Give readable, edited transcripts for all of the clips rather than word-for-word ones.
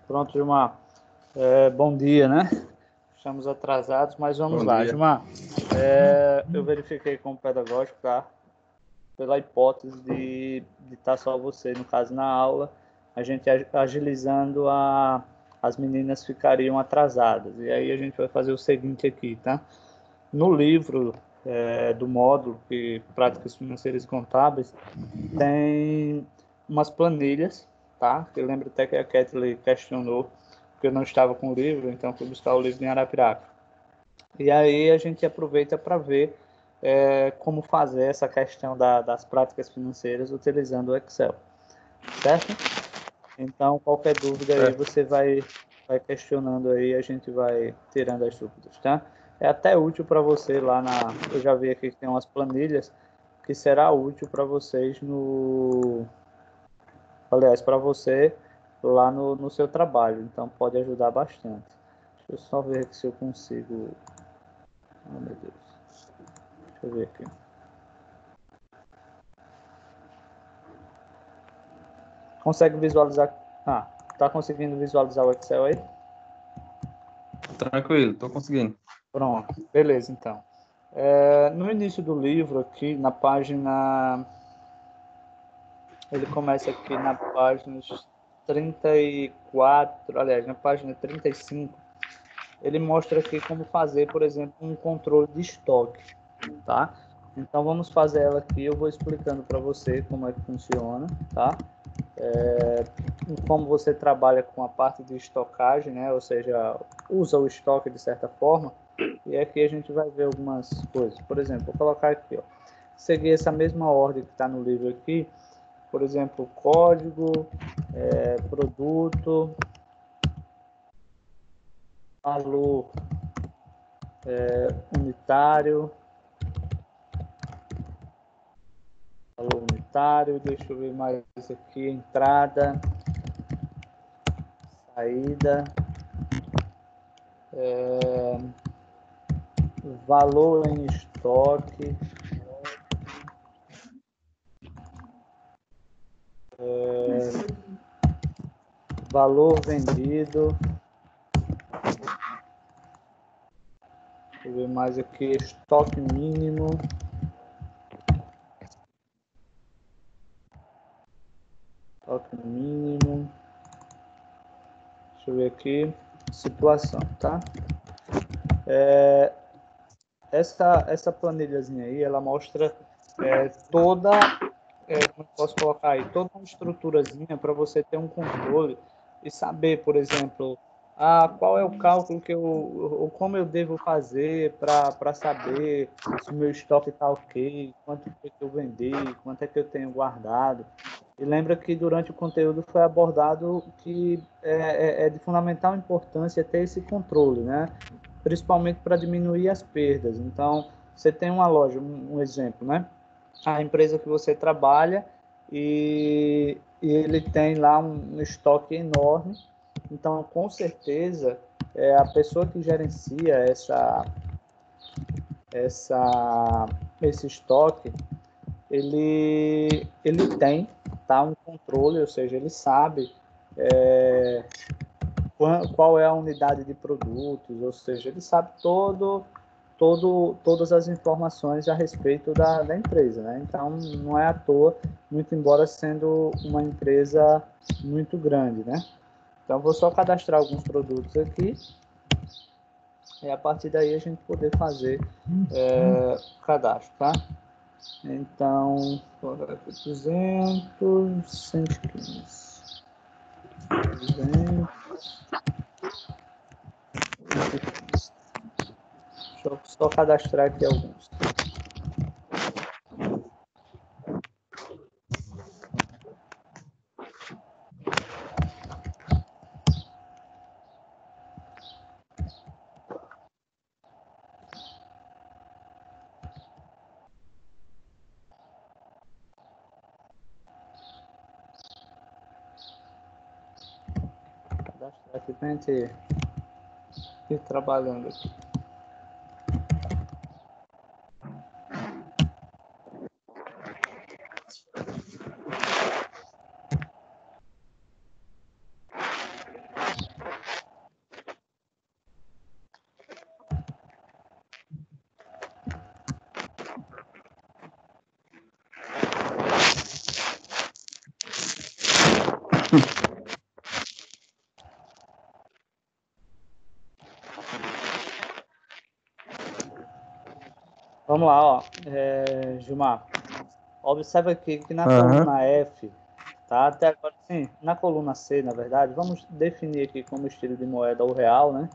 Pronto, Gilmar. Bom dia, né? Estamos atrasados, mas vamos Bom lá. dia. Gilmar, eu verifiquei com o pedagógico, tá? Pela hipótese de estar só você, no caso, na aula, a gente agilizando as meninas ficariam atrasadas. E aí a gente vai fazer o seguinte aqui, tá? No livro do módulo, Práticas Financeiras e Contábeis, tem umas planilhas, tá? Eu lembro até que a Kathleen questionou, porque eu não estava com o livro, então fui buscar o livro em Arapiraca. E aí a gente aproveita para ver como fazer essa questão das práticas financeiras utilizando o Excel, certo? Então, qualquer dúvida aí você vai questionando aí, a gente vai tirando as dúvidas, tá? É até útil para você lá eu já vi aqui que tem umas planilhas que será útil para vocês aliás, para você lá no seu trabalho, então pode ajudar bastante. Deixa eu só ver aqui se eu consigo. Oh, meu Deus. Deixa eu ver aqui. Consegue visualizar? Ah, tá conseguindo visualizar o Excel aí? Tranquilo, tô conseguindo. Pronto, beleza, então. No início do livro, aqui na página. Ele começa aqui na página 34, aliás, na página 35. Ele mostra aqui como fazer, por exemplo, um controle de estoque, tá? Então vamos fazer ela aqui, eu vou explicando para você como é que funciona, tá? Como você trabalha com a parte de estocagem, né? Ou seja, usa o estoque de certa forma. E aqui a gente vai ver algumas coisas. Por exemplo, vou colocar aqui, ó, seguir essa mesma ordem que está no livro aqui. Por exemplo, código, produto, valor unitário, deixa eu ver mais aqui, entrada, saída, valor em estoque, valor vendido, deixa eu ver mais aqui, estoque mínimo, deixa eu ver aqui, situação, tá? Essa planilhazinha aí, ela mostra toda, como posso colocar aí, toda uma estruturazinha para você ter um controle e saber, por exemplo, qual é o cálculo ou como eu devo fazer para saber se o meu estoque está ok, quanto é que eu vendi, quanto é que eu tenho guardado. E lembra que durante o conteúdo foi abordado que é de fundamental importância ter esse controle, né? Principalmente para diminuir as perdas. Então, você tem uma loja, um exemplo, né? A empresa que você trabalha e ele tem lá um estoque enorme. Então, com certeza, a pessoa que gerencia esse estoque, ele tem, tá, um controle, ou seja, ele sabe qual é a unidade de produtos, ou seja, ele sabe todas as informações a respeito da empresa, né? Então, não é à toa, muito embora sendo uma empresa muito grande, né? Então, vou só cadastrar alguns produtos aqui e a partir daí a gente poder fazer o cadastro, tá? Então, 200, 115. 200, 115. Deixa eu só cadastrar aqui alguns. Cadastrar aqui para a gente ir trabalhando aqui. Vamos lá, ó. Gilmar, observa aqui que na coluna F, tá? Até agora, sim, na coluna C, na verdade, vamos definir aqui como estilo de moeda o real, né?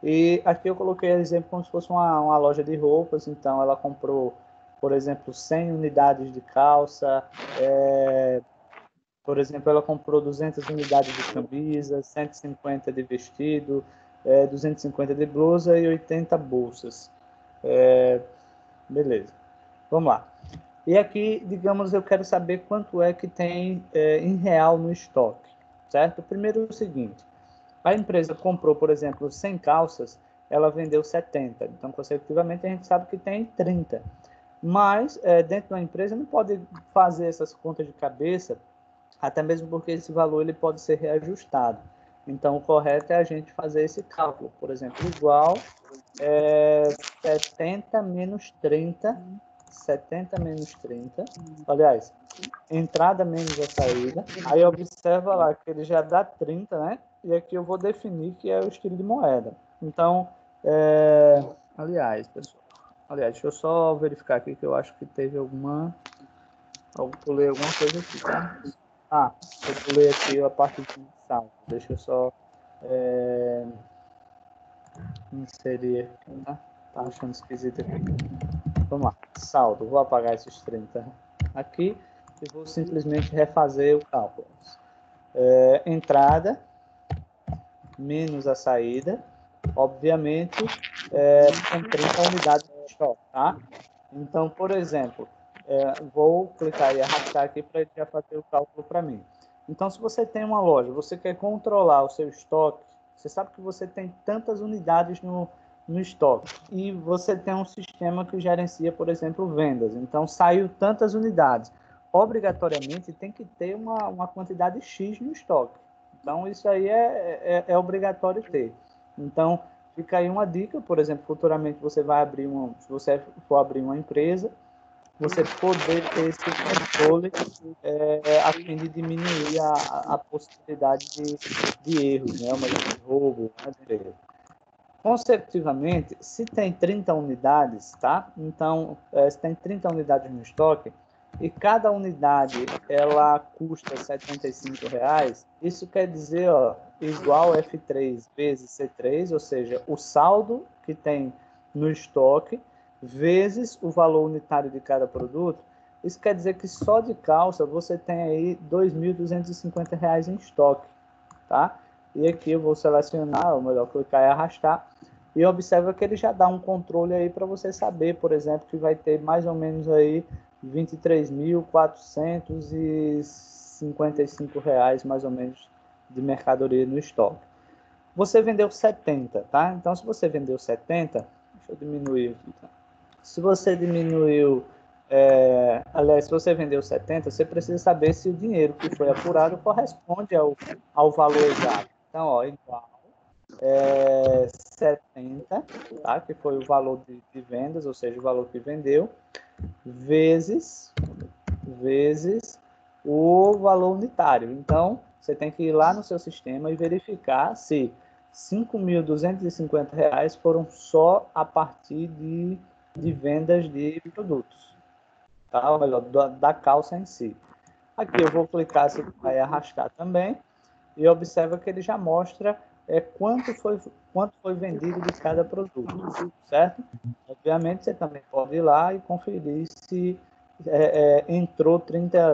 E aqui eu coloquei exemplo como se fosse uma loja de roupas, então ela comprou, por exemplo, 100 unidades de calça, por exemplo, ela comprou 200 unidades de camisa, 150 de vestido, 250 de blusa e 80 bolsas. Beleza, vamos lá. E aqui, digamos, eu quero saber quanto é que tem em real no estoque, certo? Primeiro é o seguinte, a empresa comprou, por exemplo, 100 calças, ela vendeu 70. Então, consecutivamente, a gente sabe que tem 30. Mas, dentro da empresa, não pode fazer essas contas de cabeça, até mesmo porque esse valor ele pode ser reajustado. Então, o correto é a gente fazer esse cálculo. Por exemplo, igual 70 menos 30. 70 menos 30. Aliás, entrada menos a saída. Aí observa lá que ele já dá 30, né? E aqui eu vou definir que é o estilo de moeda. Então, aliás, pessoal, deixa eu só verificar aqui que eu acho que teve alguma... Eu pulei alguma coisa aqui, tá? Ah, eu pulei aqui a parte de saldo. Deixa eu só inserir aqui, tá? Tá achando esquisito aqui. Vamos lá, saldo. Vou apagar esses 30 aqui e vou simplesmente refazer o cálculo. Entrada menos a saída, obviamente, com 30 unidades de estoque, tá? Então, por exemplo, vou clicar e arrastar aqui para ele já fazer o cálculo para mim. Então, se você tem uma loja, você quer controlar o seu estoque, você sabe que você tem tantas unidades no estoque e você tem um sistema que gerencia, por exemplo, vendas. Então, saiu tantas unidades. Obrigatoriamente, tem que ter uma quantidade X no estoque. Então, isso aí é obrigatório ter. Então, fica aí uma dica, por exemplo, futuramente você vai abrir se você for abrir uma empresa, você poder ter esse controle a fim de diminuir a possibilidade de erros, né? De roubo, né? Consecutivamente, se tem 30 unidades, tá? Então, se tem 30 unidades no estoque e cada unidade ela custa R$75, isso quer dizer, ó, igual F3 vezes C3, ou seja, o saldo que tem no estoque vezes o valor unitário de cada produto. Isso quer dizer que só de calça você tem aí R$2.250 em estoque, tá? E aqui eu vou selecionar, ou melhor, clicar e arrastar, e observa que ele já dá um controle aí para você saber, por exemplo, que vai ter mais ou menos aí R$23.455 mais ou menos de mercadoria no estoque. Você vendeu 70, tá? Então, se você vendeu 70, deixa eu diminuir aqui, tá? Se você diminuiu, aliás, se você vendeu 70, você precisa saber se o dinheiro que foi apurado corresponde ao valor exato. Então, ó, igual 70, tá? Que foi o valor de vendas, ou seja, o valor que vendeu, vezes o valor unitário. Então, você tem que ir lá no seu sistema e verificar se R$5.250 foram só a partir de vendas de produtos, tá? Ou melhor, da calça em si. Aqui eu vou clicar, se vai arrastar também, e observa que ele já mostra quanto foi vendido de cada produto, certo? Obviamente, você também pode ir lá e conferir se entrou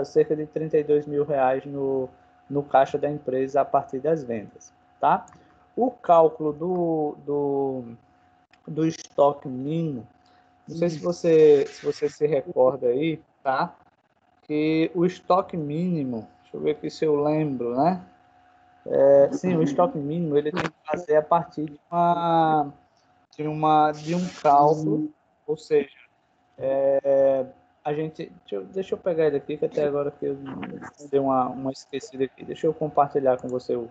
cerca de R$32.000 no caixa da empresa a partir das vendas, tá? O cálculo do estoque mínimo, não sei se você se recorda aí, tá? Que o estoque mínimo, deixa eu ver aqui se eu lembro, né? Sim, o estoque mínimo ele tem que fazer a partir de um cálculo, ou seja, a gente, deixa eu pegar ele aqui, que até agora que eu dei uma esquecida aqui. Deixa eu compartilhar com você o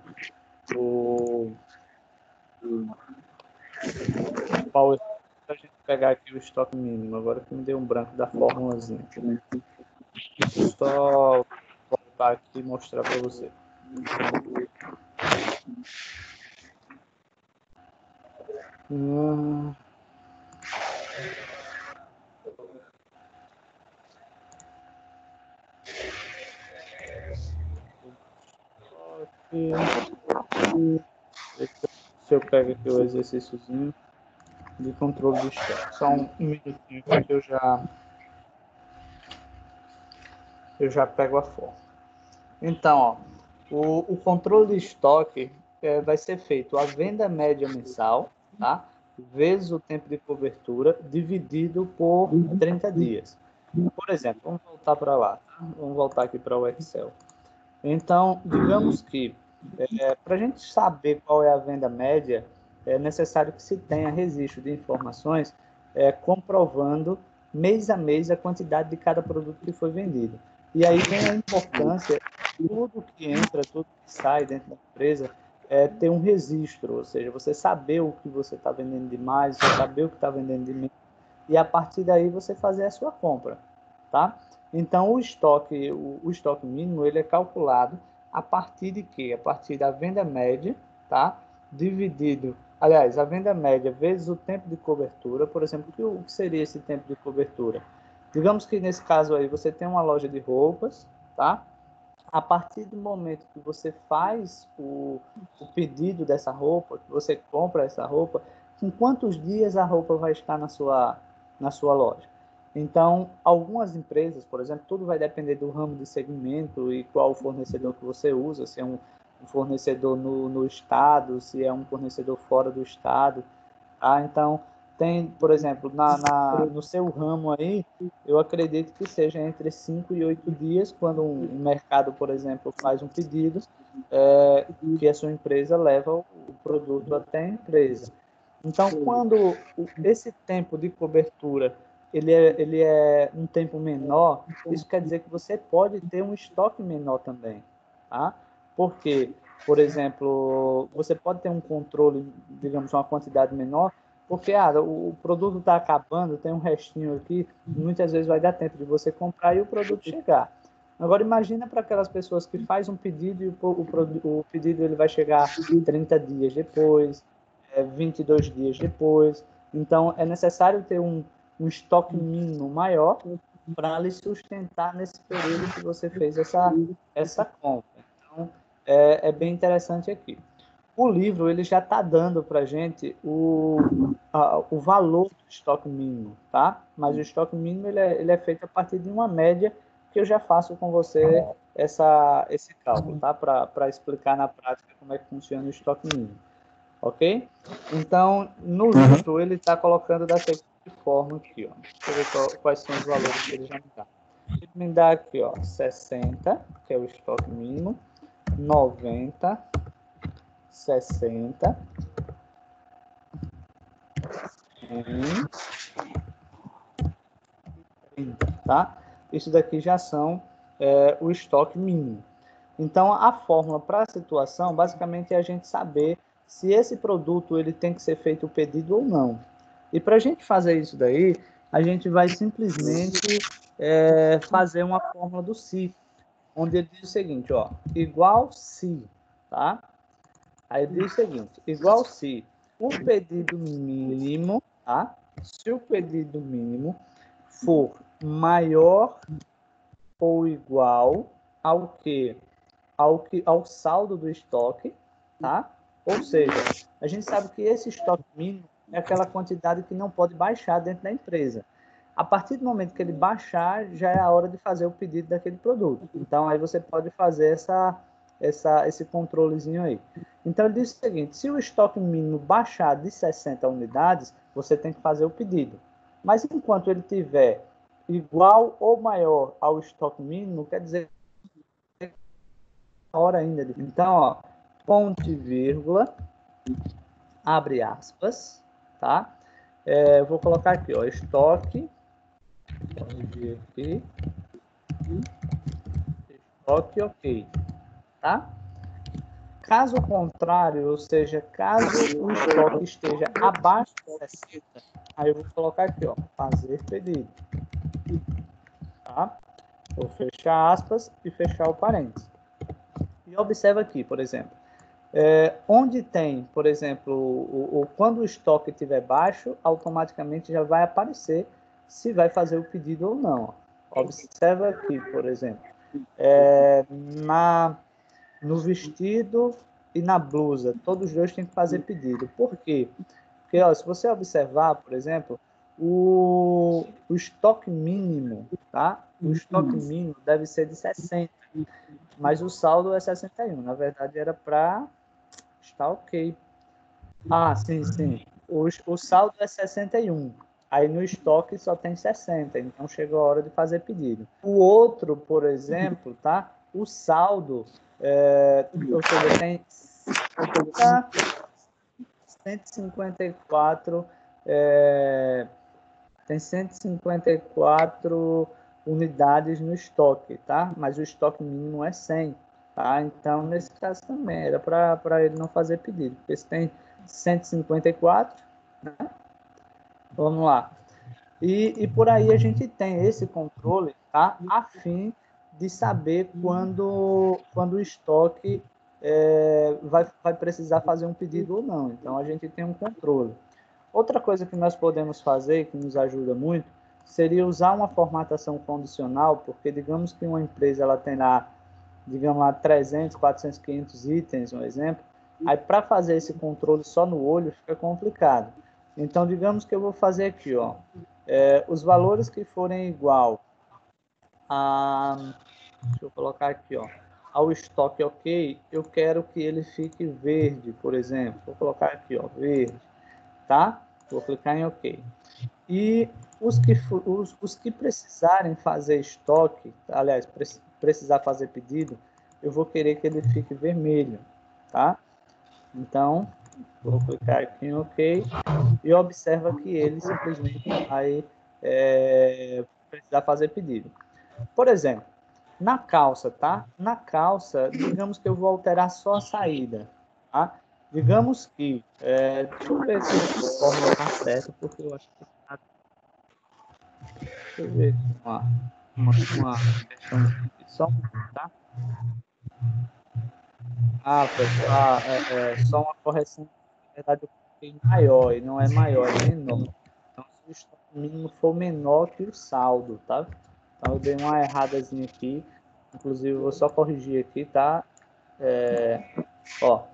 Power para a gente pegar aqui o estoque mínimo. Agora que me deu um branco da formulazinha. Deixa eu só voltar aqui e mostrar para você. Se eu pego aqui o exercíciozinho de controle de estoque. Só um minutinho que eu já pego a forma. Então, ó, o controle de estoque vai ser feito a venda média mensal, tá? Vezes o tempo de cobertura, dividido por 30 dias. Por exemplo, vamos voltar para lá, tá? Vamos voltar aqui para o Excel. Então, digamos que, para a gente saber qual é a venda média, é necessário que se tenha registro de informações comprovando mês a mês a quantidade de cada produto que foi vendido. E aí vem a importância de tudo que entra, tudo que sai dentro da empresa, ter um registro, ou seja, você saber o que você está vendendo de mais, você saber o que está vendendo de menos, e a partir daí você fazer a sua compra, tá? Então, o estoque mínimo, ele é calculado a partir de quê? A partir da venda média, tá? Dividido, aliás, a venda média vezes o tempo de cobertura. Por exemplo, o que seria esse tempo de cobertura? Digamos que nesse caso aí você tem uma loja de roupas, tá? A partir do momento que você faz o pedido dessa roupa, que você compra essa roupa, em quantos dias a roupa vai estar na sua loja? Então, algumas empresas, por exemplo, tudo vai depender do ramo de segmento e qual o fornecedor que você usa, se é um fornecedor no estado, se é um fornecedor fora do estado. Tá? Então, tem, por exemplo, no seu ramo aí, eu acredito que seja entre 5 e 8 dias, quando um mercado, por exemplo, faz um pedido, que a sua empresa leva o produto até a empresa. Então, quando esse tempo de cobertura ele é um tempo menor, isso quer dizer que você pode ter um estoque menor também, tá? Porque, por exemplo, você pode ter um controle, digamos, uma quantidade menor, porque o produto está acabando, tem um restinho aqui, muitas vezes vai dar tempo de você comprar e o produto chegar. Agora, imagina para aquelas pessoas que faz um pedido e o pedido ele vai chegar 30 dias depois, 22 dias depois. Então, é necessário ter um estoque mínimo maior para lhe sustentar nesse período que você fez essa compra. Então, é bem interessante aqui. O livro ele já está dando para a gente o valor do estoque mínimo, tá? Mas o estoque mínimo ele é feito a partir de uma média que eu já faço com você esse cálculo, tá? Para explicar na prática como é que funciona o estoque mínimo, ok? Então, no livro ele está colocando da seguinte forma aqui, ó. Deixa eu ver quais são os valores que ele já me dá. Ele me dá aqui, ó, 60, que é o estoque mínimo, 90, 60, 30, tá? Isso daqui já são o estoque mínimo. Então, a fórmula para a situação, basicamente, é a gente saber se esse produto ele tem que ser feito o pedido ou não. E para a gente fazer isso daí, a gente vai simplesmente fazer uma fórmula do se, onde ele diz o seguinte, ó, igual se, tá? Aí diz o seguinte, igual se o pedido mínimo, tá? Se o pedido mínimo for maior ou igual ao que? Ao saldo do estoque, tá? Ou seja, a gente sabe que esse estoque mínimo é aquela quantidade que não pode baixar dentro da empresa. A partir do momento que ele baixar, já é a hora de fazer o pedido daquele produto. Então, aí você pode fazer esse controlezinho aí. Então, ele diz o seguinte, se o estoque mínimo baixar de 60 unidades, você tem que fazer o pedido. Mas, enquanto ele tiver igual ou maior ao estoque mínimo, quer dizer hora ainda. Então, ó, ponto e vírgula, abre aspas, tá? Vou colocar aqui, ó, estoque, corrigir aqui, estoque, ok, tá? Caso contrário, ou seja, caso o estoque esteja abaixo de 60, aí eu vou colocar aqui, ó, fazer pedido, tá? Vou fechar aspas e fechar o parênteses. E observa aqui, por exemplo, onde tem, por exemplo, quando o estoque estiver baixo, automaticamente já vai aparecer se vai fazer o pedido ou não. Observa aqui, por exemplo, no vestido e na blusa, todos os dois têm que fazer pedido. Por quê? Porque, ó, se você observar, por exemplo, o estoque mínimo, tá? O estoque mínimo deve ser de 60, mas o saldo é 61. Na verdade, era para estar ok. Ah, sim, sim. O saldo é 61. Aí no estoque só tem 60, então chegou a hora de fazer pedido. O outro, por exemplo, tá? O saldo, ou seja, tem 154, tem 154 unidades no estoque, tá? Mas o estoque mínimo é 100, tá? Então, nesse caso também, era para ele não fazer pedido, porque se tem 154, né? Vamos lá. E por aí a gente tem esse controle, tá? A fim de saber quando o estoque vai precisar fazer um pedido ou não. Então, a gente tem um controle. Outra coisa que nós podemos fazer, que nos ajuda muito, seria usar uma formatação condicional, porque digamos que uma empresa ela tem lá, digamos lá, 300, 400, 500 itens, um exemplo, aí para fazer esse controle só no olho fica complicado. Então, digamos que eu vou fazer aqui, ó, os valores que forem igual a, deixa eu colocar aqui, ó, ao estoque ok, eu quero que ele fique verde, por exemplo. Vou colocar aqui, ó, verde, tá? Vou clicar em ok. E os que precisarem fazer estoque, aliás, precisar fazer pedido, eu vou querer que ele fique vermelho, tá? Então, vou clicar aqui em ok e observa que ele simplesmente vai precisar fazer pedido. Por exemplo, na calça, tá? Na calça, digamos que eu vou alterar só a saída, tá? Digamos que, deixa eu ver se a fórmula está certa, porque eu acho que tá. Deixa eu ver aqui uma questão aqui, só um minuto, tá? Ah, pessoal, só uma correção. Na verdade, eu coloquei maior, e não é maior, é menor. Então, se o estoque mínimo for menor que o saldo, tá? Então, eu dei uma erradazinha aqui. Inclusive, eu vou só corrigir aqui, tá? Ó,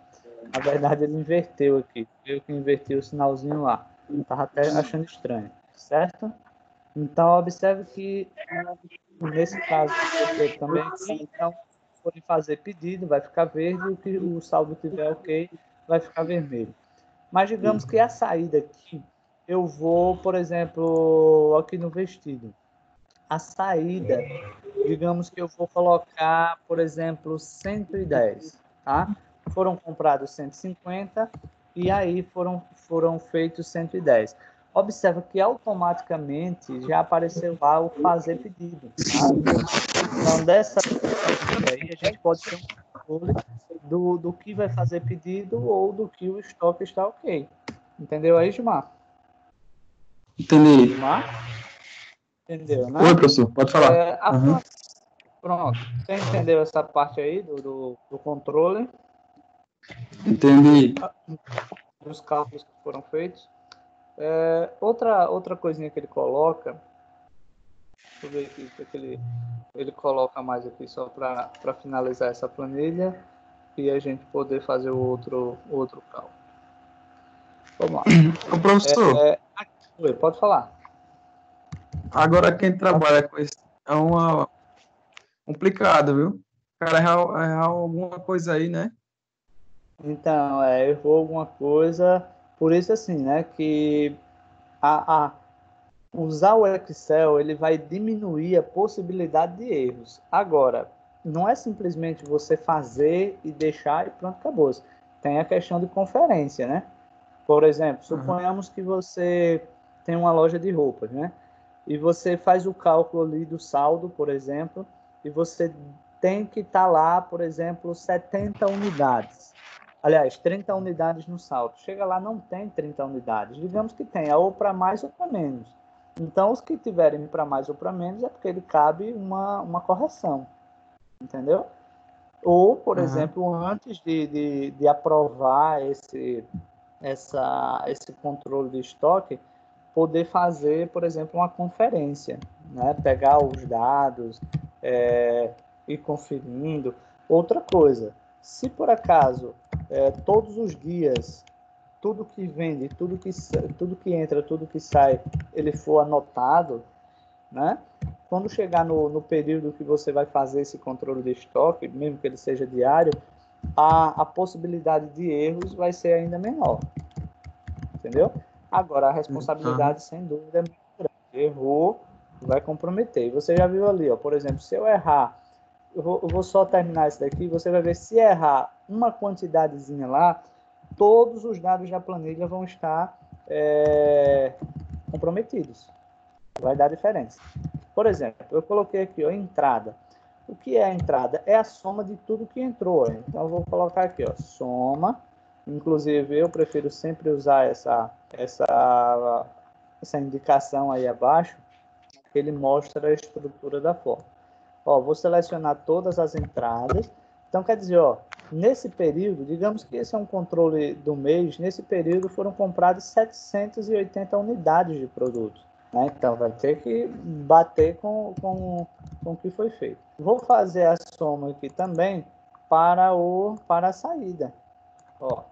na verdade, ele inverteu aqui. Eu que inverti o sinalzinho lá. Tava até achando estranho, certo? Então, observe que, nesse caso, você também aqui, então, se forem fazer pedido, vai ficar verde, e o que o saldo tiver ok, vai ficar vermelho. Mas digamos que a saída aqui, eu vou, por exemplo, aqui no vestido. A saída, digamos que eu vou colocar, por exemplo, 110, tá? Foram comprados 150 e aí foram feitos 110. Observa que automaticamente já apareceu lá o fazer pedido, tá? Então, dessa maneira aí, a gente pode ter um controle do que vai fazer pedido ou do que o estoque está ok. Entendeu aí, Gilmar? Entendi. Gilmar? Entendeu, né? Oi, professor, pode falar. Uhum. Pronto. Você entendeu essa parte aí do controle, Entendi. dos cálculos que foram feitos? Outra coisinha que ele coloca, deixa eu ver aqui o que ele coloca mais aqui, só para finalizar essa planilha e a gente poder fazer o outro cálculo. Vamos lá. Ô, professor, Pode falar. agora quem trabalha com isso é uma complicado, viu? Cara, errar alguma coisa aí, né? Então, errou alguma coisa, por isso assim, né, que usar o Excel ele vai diminuir a possibilidade de erros. Agora, não é simplesmente você fazer e deixar e pronto, acabou. Tem a questão de conferência, né? Por exemplo, Uhum. suponhamos que você tem uma loja de roupas, né? E você faz o cálculo ali do saldo, por exemplo, e você tem que estar lá, por exemplo, 70 unidades. Aliás, 30 unidades no saldo. Chega lá, não tem 30 unidades. Digamos que tenha ou para mais ou para menos. Então, os que tiverem para mais ou para menos é porque ele cabe uma correção. Entendeu? Ou, por Aham. exemplo, antes de aprovar esse controle de estoque, poder fazer, por exemplo, uma conferência, né? Pegar os dados, ir conferindo. Outra coisa, se por acaso todos os dias tudo que vende, tudo que entra, tudo que sai, ele for anotado, né? Quando chegar no período que você vai fazer esse controle de estoque, mesmo que ele seja diário, a possibilidade de erros vai ser ainda menor, entendeu? Agora, a Aham. responsabilidade, sem dúvida, é muito grande. Errou, vai comprometer. E você já viu ali, ó, por exemplo, se eu errar, eu vou só terminar isso daqui, você vai ver, se errar uma quantidadezinha lá, todos os dados da planilha vão estar comprometidos. Vai dar diferença. Por exemplo, eu coloquei aqui, ó, entrada. O que é a entrada? É a soma de tudo que entrou. Ó. Então, eu vou colocar aqui, ó, soma. Inclusive, eu prefiro sempre usar essa indicação aí abaixo, que ele mostra a estrutura da forma. Ó, vou selecionar todas as entradas. Então, quer dizer, ó, nesse período, digamos que esse é um controle do mês, nesse período foram compradas 780 unidades de produtos. Né? Então, vai ter que bater com o que foi feito. Vou fazer a soma aqui também para a saída. Ó,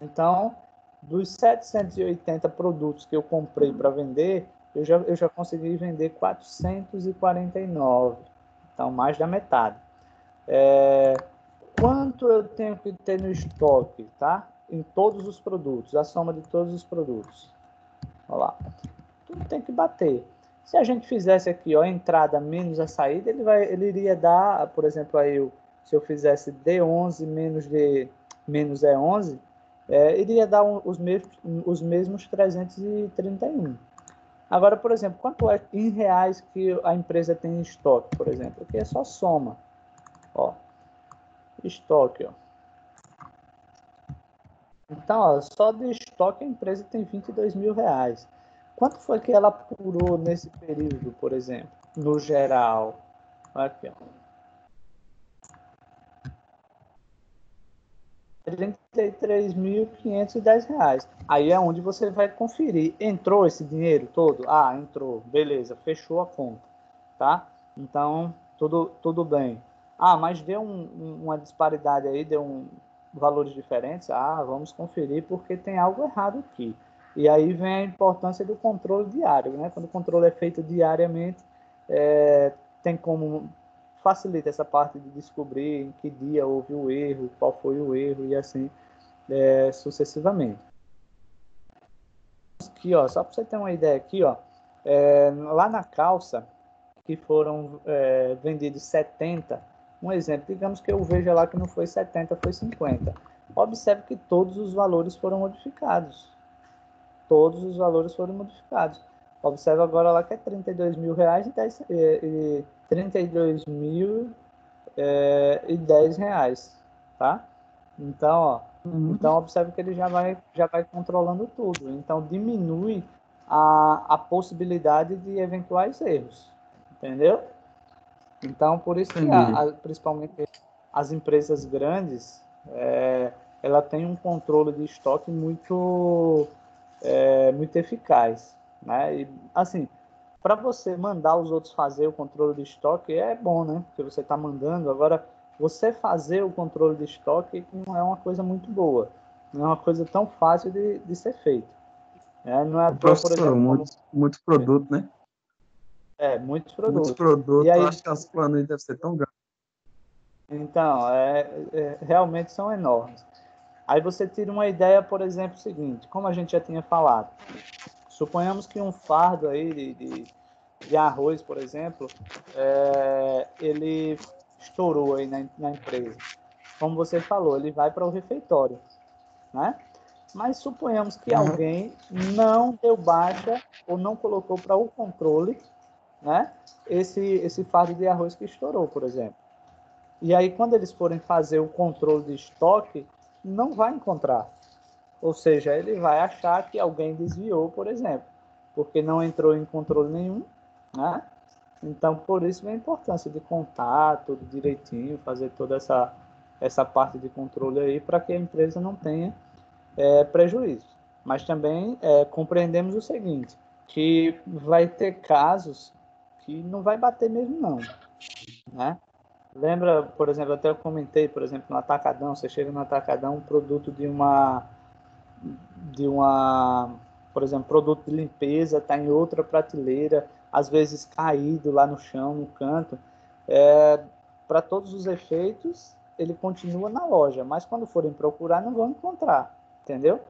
então, dos 780 produtos que eu comprei para vender, eu já consegui vender 449. Então, mais da metade. Quanto eu tenho que ter no estoque, tá? Em todos os produtos, a soma de todos os produtos. Olha lá. Tudo tem que bater. Se a gente fizesse aqui, ó, a entrada menos a saída, ele iria dar, por exemplo, aí, se eu fizesse D11 menos E11, iria dar os mesmos 331. Agora, por exemplo, quanto é em reais que a empresa tem em estoque, por exemplo? Aqui é só soma. Ó, estoque, ó. Então, ó, só de estoque a empresa tem 22 mil reais. Quanto foi que ela apurou nesse período, por exemplo? No geral. Aqui, ó. R$ 33.510. Aí é onde você vai conferir. Entrou esse dinheiro todo? Ah, entrou. Beleza, fechou a conta. Tá? Então, tudo bem. Ah, mas deu uma disparidade aí, valores diferentes. Ah, vamos conferir porque tem algo errado aqui. E aí vem a importância do controle diário, né? Quando o controle é feito diariamente, tem como facilita essa parte de descobrir em que dia houve o erro, qual foi o erro e assim sucessivamente. Aqui, ó, só para você ter uma ideia aqui, ó, lá na calça que foram vendidos 70, um exemplo, digamos que eu veja lá que não foi 70, foi 50. Observe que todos os valores foram modificados. Todos os valores foram modificados. Observe agora lá que é R$ 32.000 e 32.010 reais, tá? Então, ó, Uhum. então observe que ele já vai controlando tudo. Então diminui a possibilidade de eventuais erros, entendeu? Então por isso que Entendi. principalmente as empresas grandes, ela tem um controle de estoque muito eficaz, né? E assim, para você mandar os outros fazer o controle de estoque é bom, né? Porque você está mandando. Agora, você fazer o controle de estoque não é uma coisa muito boa. Não é uma coisa tão fácil de ser feito. Não é à O toa, por professor, exemplo, como muito produto, né? muitos Muitos produtos. E produtos, eu aí, acho que as planilhas devem ser tão grandes. então, realmente são enormes. Aí você tira uma ideia, por exemplo, seguinte, como a gente já tinha falado, suponhamos que um fardo aí de arroz, por exemplo, ele estourou aí na empresa. Como você falou, ele vai para o refeitório, né? Mas suponhamos que Uhum. alguém não deu baixa ou não colocou para o controle, né? Esse fardo de arroz que estourou, por exemplo. E aí, quando eles forem fazer o controle de estoque, não vai encontrar. Ou seja, ele vai achar que alguém desviou, por exemplo, porque não entrou em controle nenhum, né? Então, por isso a importância de contar tudo direitinho, fazer toda essa parte de controle aí, para que a empresa não tenha prejuízo. Mas também compreendemos o seguinte, que vai ter casos que não vai bater mesmo não, né? Lembra, por exemplo, até eu comentei, por exemplo, no Atacadão, você chega no Atacadão, um produto por exemplo, produto de limpeza está em outra prateleira, às vezes caído lá no chão, no canto. Para todos os efeitos, ele continua na loja, mas quando forem procurar, não vão encontrar, entendeu?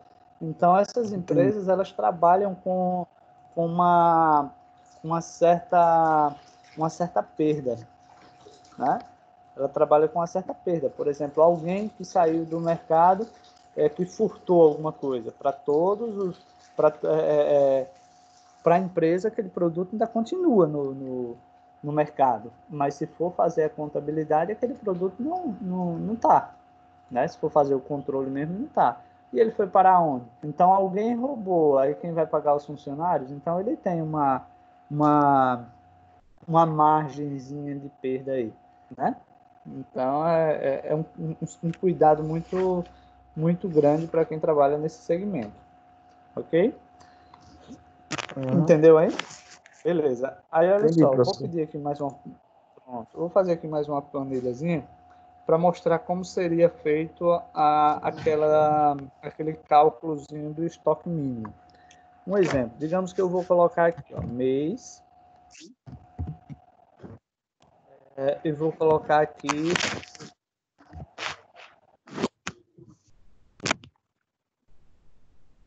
Então, essas empresas, elas trabalham com uma certa perda, né? Ela trabalha com uma certa perda. Por exemplo, alguém que saiu do mercado que furtou alguma coisa. Para todos os... Para a empresa, aquele produto ainda continua no mercado. Mas se for fazer a contabilidade, aquele produto não está. Né? Se for fazer o controle mesmo, não está. E ele foi para onde? Então, alguém roubou. Aí quem vai pagar os funcionários? Então, ele tem uma margenzinha de perda aí, né? Então, um cuidado muito grande para quem trabalha nesse segmento. Ok? Entendeu aí? Beleza. Aí, olha Entendi, só, eu vou professor. pedir aqui mais uma... Pronto, eu vou fazer aqui mais uma planilhazinha para mostrar como seria feito aquele cálculozinho do estoque mínimo. Um exemplo, digamos que eu vou colocar aqui, ó, mês, e vou colocar aqui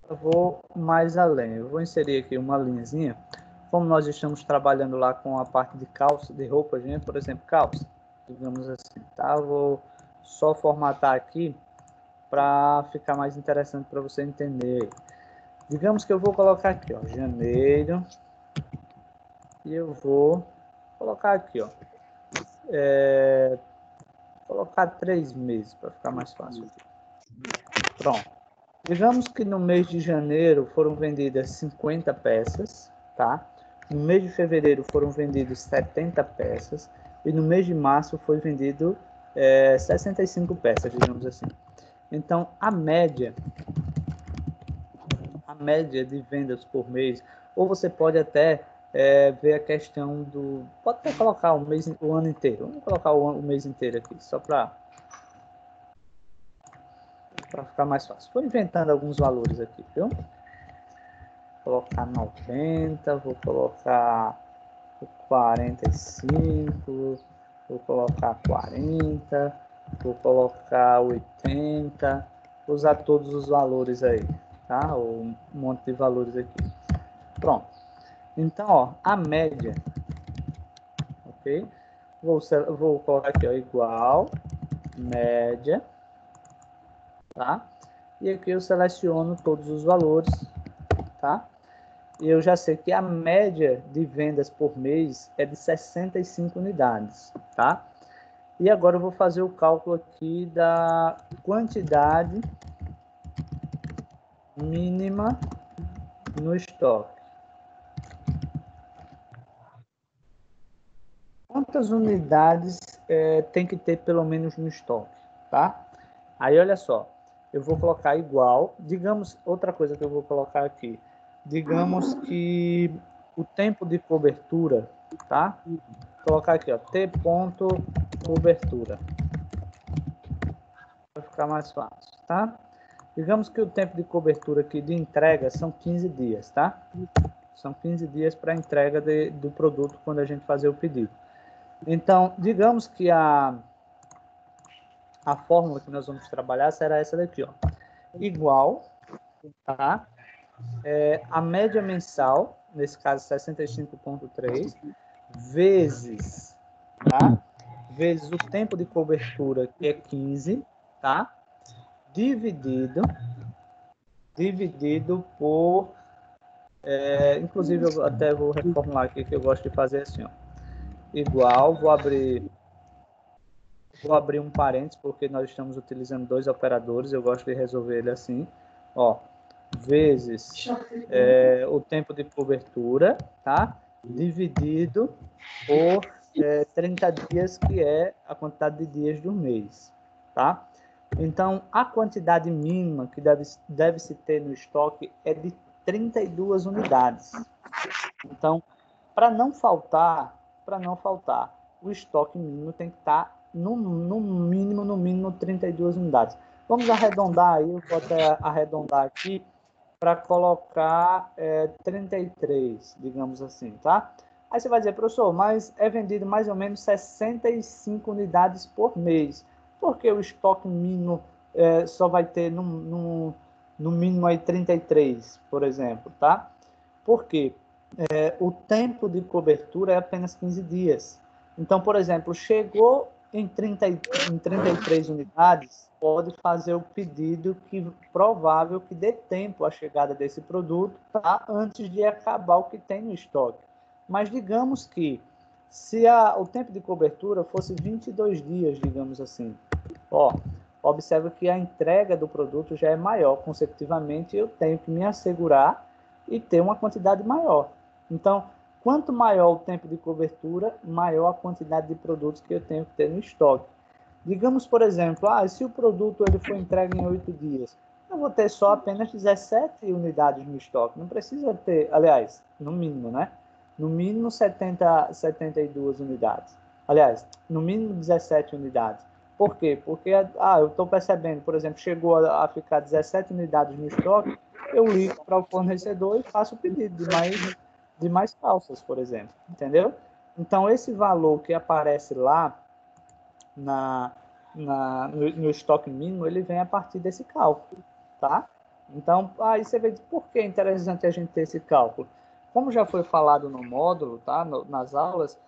eu vou mais além. Eu vou inserir aqui uma linhazinha. Como nós estamos trabalhando lá com a parte de calça, de roupas, né? Por exemplo, calça, digamos assim, tá? Eu vou só formatar aqui para ficar mais interessante para você entender. Digamos que eu vou colocar aqui, ó, janeiro, e eu vou colocar aqui, ó, colocar 3 meses para ficar mais fácil. Pronto. Digamos que no mês de janeiro foram vendidas 50 peças, tá? No mês de fevereiro foram vendidas 70 peças e no mês de março foi vendido 65 peças, digamos assim. Então, a média de vendas por mês, ou você pode até ver a questão do... Pode até colocar o ano inteiro. Vamos colocar o mês inteiro aqui, só para ficar mais fácil. Estou inventando alguns valores aqui, viu? Vou colocar 90, vou colocar 45, vou colocar 40, vou colocar 80, vou usar todos os valores aí, tá? Um monte de valores aqui. Pronto. Então, ó, a média, ok? Vou colocar aqui, ó, igual, média, tá? E aqui eu seleciono todos os valores, tá? E eu já sei que a média de vendas por mês é de 65 unidades, tá? E agora eu vou fazer o cálculo aqui da quantidade mínima no estoque. Quantas unidades tem que ter pelo menos no estoque, tá? Aí, olha só, eu vou colocar igual, digamos, outra coisa que eu vou colocar aqui, digamos que o tempo de cobertura, tá? Vou colocar aqui, ó, T ponto cobertura, vai ficar mais fácil, tá? Digamos que o tempo de cobertura aqui de entrega são 15 dias, tá? São 15 dias para entrega do produto quando a gente fazer o pedido. Então, digamos que a fórmula que nós vamos trabalhar será essa daqui, ó. Igual, tá? A média mensal, nesse caso 65,3, vezes, tá? Vezes o tempo de cobertura, que é 15, tá? Dividido por... inclusive, eu até vou reformular aqui, que eu gosto de fazer assim, ó. Igual, vou abrir um parênteses, porque nós estamos utilizando 2 operadores, eu gosto de resolver ele assim, ó, vezes o tempo de cobertura, tá? dividido por 30 dias, que é a quantidade de dias do mês, tá? Então, a quantidade mínima que deve se ter no estoque é de 32 unidades. Então, para não faltar, o estoque mínimo tem que estar no mínimo 32 unidades. Vamos arredondar aí, eu vou até arredondar aqui para colocar 33, digamos assim, tá? Aí você vai dizer, professor, mas é vendido mais ou menos 65 unidades por mês. Porque o estoque mínimo só vai ter no mínimo aí 33, por exemplo, tá? Por quê? O tempo de cobertura é apenas 15 dias. Então, por exemplo, chegou em 33 unidades, pode fazer o pedido provável que dê tempo à chegada desse produto, tá? Antes de acabar o que tem no estoque. Mas digamos que se o tempo de cobertura fosse 22 dias, digamos assim, observa que a entrega do produto já é maior, consecutivamente eu tenho que me assegurar e ter uma quantidade maior. Então, quanto maior o tempo de cobertura, maior a quantidade de produtos que eu tenho que ter no estoque. Digamos, por exemplo, se o produto ele for entregue em 8 dias, eu vou ter só apenas 17 unidades no estoque. Não precisa ter, aliás, no mínimo, né? No mínimo 72 unidades. Aliás, no mínimo 17 unidades. Por quê? Porque eu estou percebendo, por exemplo, chegou a ficar 17 unidades no estoque, eu ligo para o fornecedor e faço o pedido de mais calças, por exemplo, entendeu? Então, esse valor que aparece lá no estoque mínimo, ele vem a partir desse cálculo, tá? Então, aí você vê por que é interessante a gente ter esse cálculo. Como já foi falado no módulo, tá? Nas aulas,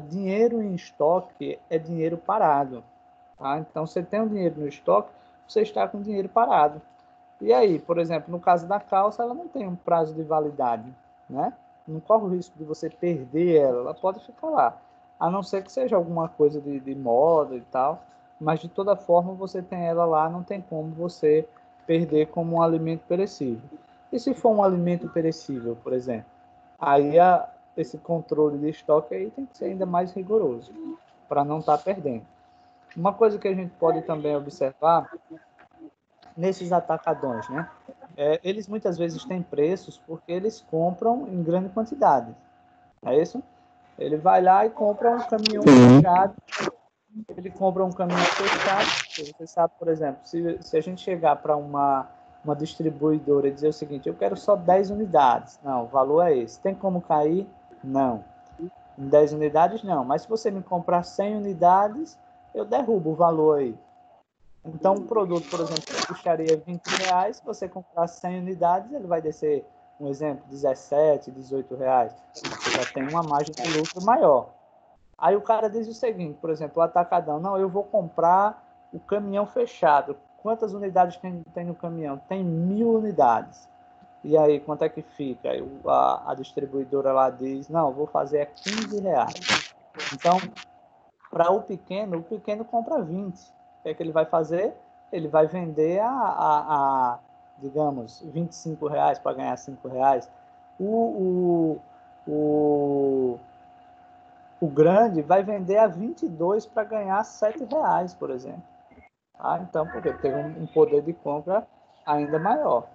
dinheiro em estoque é dinheiro parado, tá? Então, você tem um dinheiro no estoque, você está com dinheiro parado. E aí, por exemplo, no caso da calça, ela não tem um prazo de validade, né? Não corre o risco de você perder ela pode ficar lá. A não ser que seja alguma coisa de moda e tal, mas de toda forma você tem ela lá, não tem como você perder como um alimento perecível. E se for um alimento perecível, por exemplo, aí esse controle de estoque aí tem que ser ainda mais rigoroso, para não estar perdendo. Uma coisa que a gente pode também observar nesses atacadões, né? Eles muitas vezes têm preços porque eles compram em grande quantidade. É isso? Ele vai lá e compra um caminhão fechado. Ele compra um caminhão fechado. Você sabe, por exemplo, se a gente chegar para uma distribuidora e dizer o seguinte, eu quero só 10 unidades. Não, o valor é esse. Tem como cair? Não. Em 10 unidades, não. Mas se você me comprar 100 unidades, eu derrubo o valor aí. Então, um produto, por exemplo, que custaria R$20, se você comprar 100 unidades, ele vai descer, um exemplo, 17, 18 reais. Você já tem uma margem de lucro maior. Aí o cara diz o seguinte, por exemplo, o atacadão, não, eu vou comprar o caminhão fechado. Quantas unidades tem no caminhão? Tem 1.000 unidades. E aí, quanto é que fica? Aí a distribuidora lá diz, não, vou fazer a R$15. Então, para o pequeno compra 20. O que é que ele vai fazer? Ele vai vender digamos, R$25 para ganhar R$5. O, o, o, o grande vai vender a 22 para ganhar R$7, por exemplo. Então, por quê? Porque tem um poder de compra ainda maior.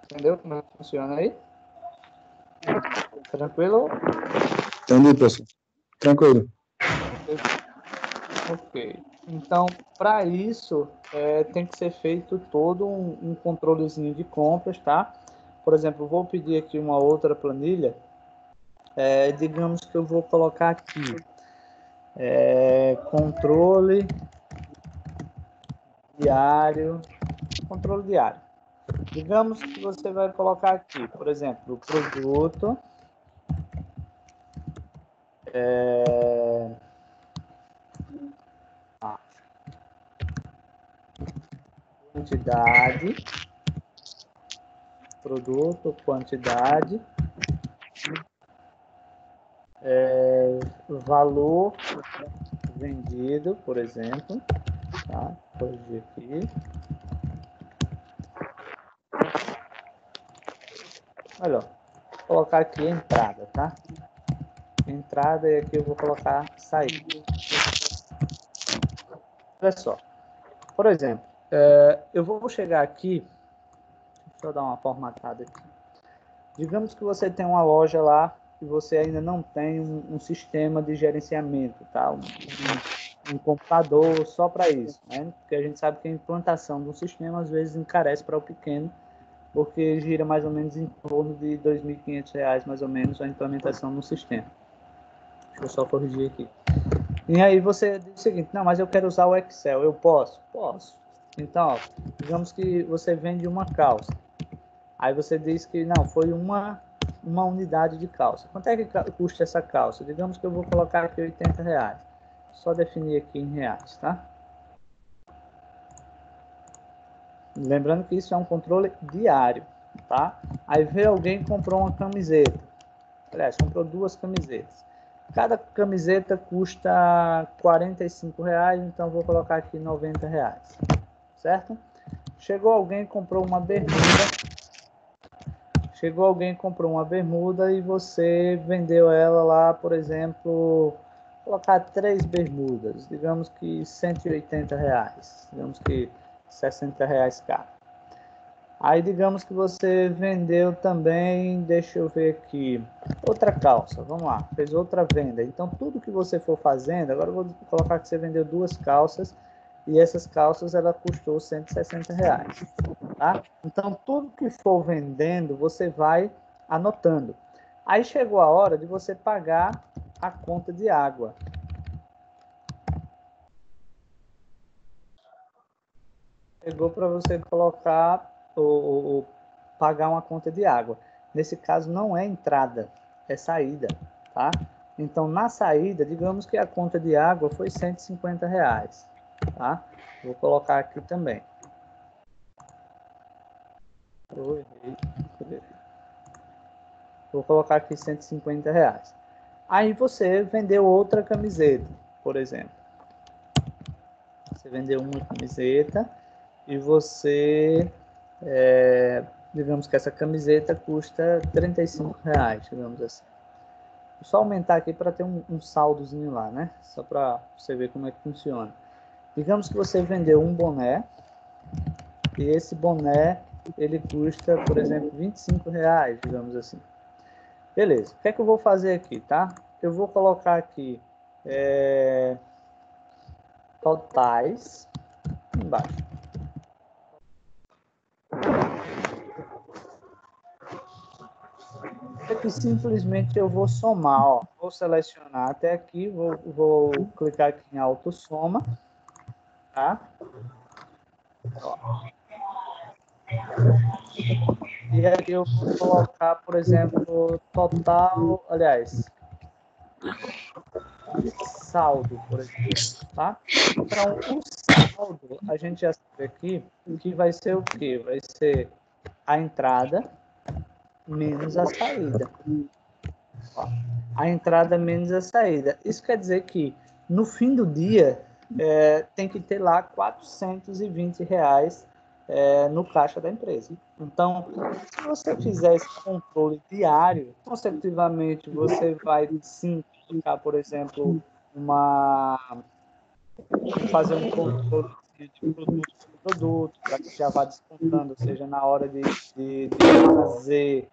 Entendeu como é que funciona aí? Tranquilo? Entendi, professor. Tranquilo. Ok. Então, para isso, tem que ser feito todo um controlezinho de compras, tá? Por exemplo, vou pedir aqui uma outra planilha. Digamos que eu vou colocar aqui controle diário. Controle diário. Digamos que você vai colocar aqui, por exemplo, o produto. Quantidade, produto, quantidade, valor vendido, por exemplo, tá? Corrigir aqui. Olha, vou colocar aqui a entrada, tá? entrada e aqui eu vou colocar saída. Olha só. Por exemplo, eu vou chegar aqui, deixa eu dar uma formatada aqui. Digamos que você tem uma loja lá e você ainda não tem um sistema de gerenciamento, tá? Um computador só para isso, né? Porque a gente sabe que a implantação de um sistema às vezes encarece para o pequeno, porque gira mais ou menos em torno de R$ 2.500 mais ou menos a implementação no sistema. Deixa eu só corrigir aqui. E aí você diz o seguinte, não, mas eu quero usar o Excel, eu posso? Posso. Então, ó, digamos que você vende uma calça. Aí você diz que não, foi uma unidade de calça. Quanto é que custa essa calça? Digamos que eu vou colocar aqui R$ 80. Só definir aqui em reais, tá? Lembrando que isso é um controle diário, tá? Aí veio alguém e comprou uma camiseta. Aliás, comprou 2 camisetas. Cada camiseta custa R$ 45, então vou colocar aqui R$ 90, certo? Chegou alguém e comprou uma bermuda. E você vendeu ela lá, por exemplo, colocar 3 bermudas, digamos que R$ 180, digamos que R$ 60 cada. Aí digamos que você vendeu também, deixa eu ver aqui, outra calça, vamos lá, fez outra venda. Então tudo que você for fazendo, agora eu vou colocar que você vendeu 2 calças e essas calças ela custou R$ 160, tá? Então tudo que for vendendo você vai anotando. Aí chegou a hora de você pagar a conta de água. Chegou para você colocar ou pagar uma conta de água. Nesse caso não é entrada, é saída, tá? Então na saída, digamos que a conta de água foi R$ 150, tá? Vou colocar aqui também. Vou colocar aqui R$ 150. Aí você vendeu outra camiseta, por exemplo. Você vendeu uma camiseta e você, digamos que essa camiseta custa R$ 35, digamos assim. Vou só aumentar aqui para ter um saldozinho lá, né? Só para você ver como é que funciona. Digamos que você vendeu um boné e esse boné ele custa, por exemplo, R$ 25, digamos assim. Beleza, o que é que eu vou fazer aqui, tá? Eu vou colocar aqui totais embaixo. Aqui simplesmente eu vou somar, ó. Vou selecionar até aqui, vou clicar aqui em autossoma, tá? Ó. E aqui eu vou colocar, por exemplo, total, aliás, saldo, por exemplo, tá? Então, o saldo, a gente já sabe aqui que vai ser o quê? Vai ser a entrada menos a saída. Ó, a entrada menos a saída. Isso quer dizer que, no fim do dia, tem que ter lá R$ 420 no caixa da empresa. Então, se você fizer esse controle diário, consecutivamente você vai sim colocar, por exemplo, fazer um controle de produto por produto, para que já vá descontando, ou seja, na hora de fazer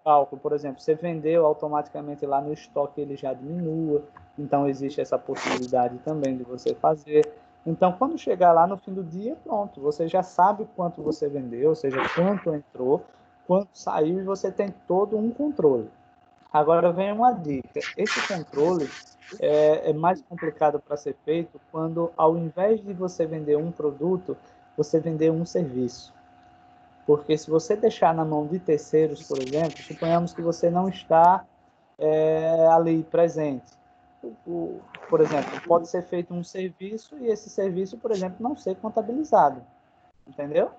cálculo, por exemplo, você vendeu automaticamente lá no estoque, ele já diminua, então existe essa possibilidade também de você fazer. Então, quando chegar lá no fim do dia, pronto, você já sabe quanto você vendeu, ou seja, quanto entrou, quanto saiu, e você tem todo um controle. Agora vem uma dica, esse controle é mais complicado para ser feito quando, ao invés de você vender um produto, você vender um serviço. Porque se você deixar na mão de terceiros, por exemplo, suponhamos que você não está ali presente. Por exemplo, pode ser feito um serviço e esse serviço, por exemplo, não ser contabilizado. Entendeu?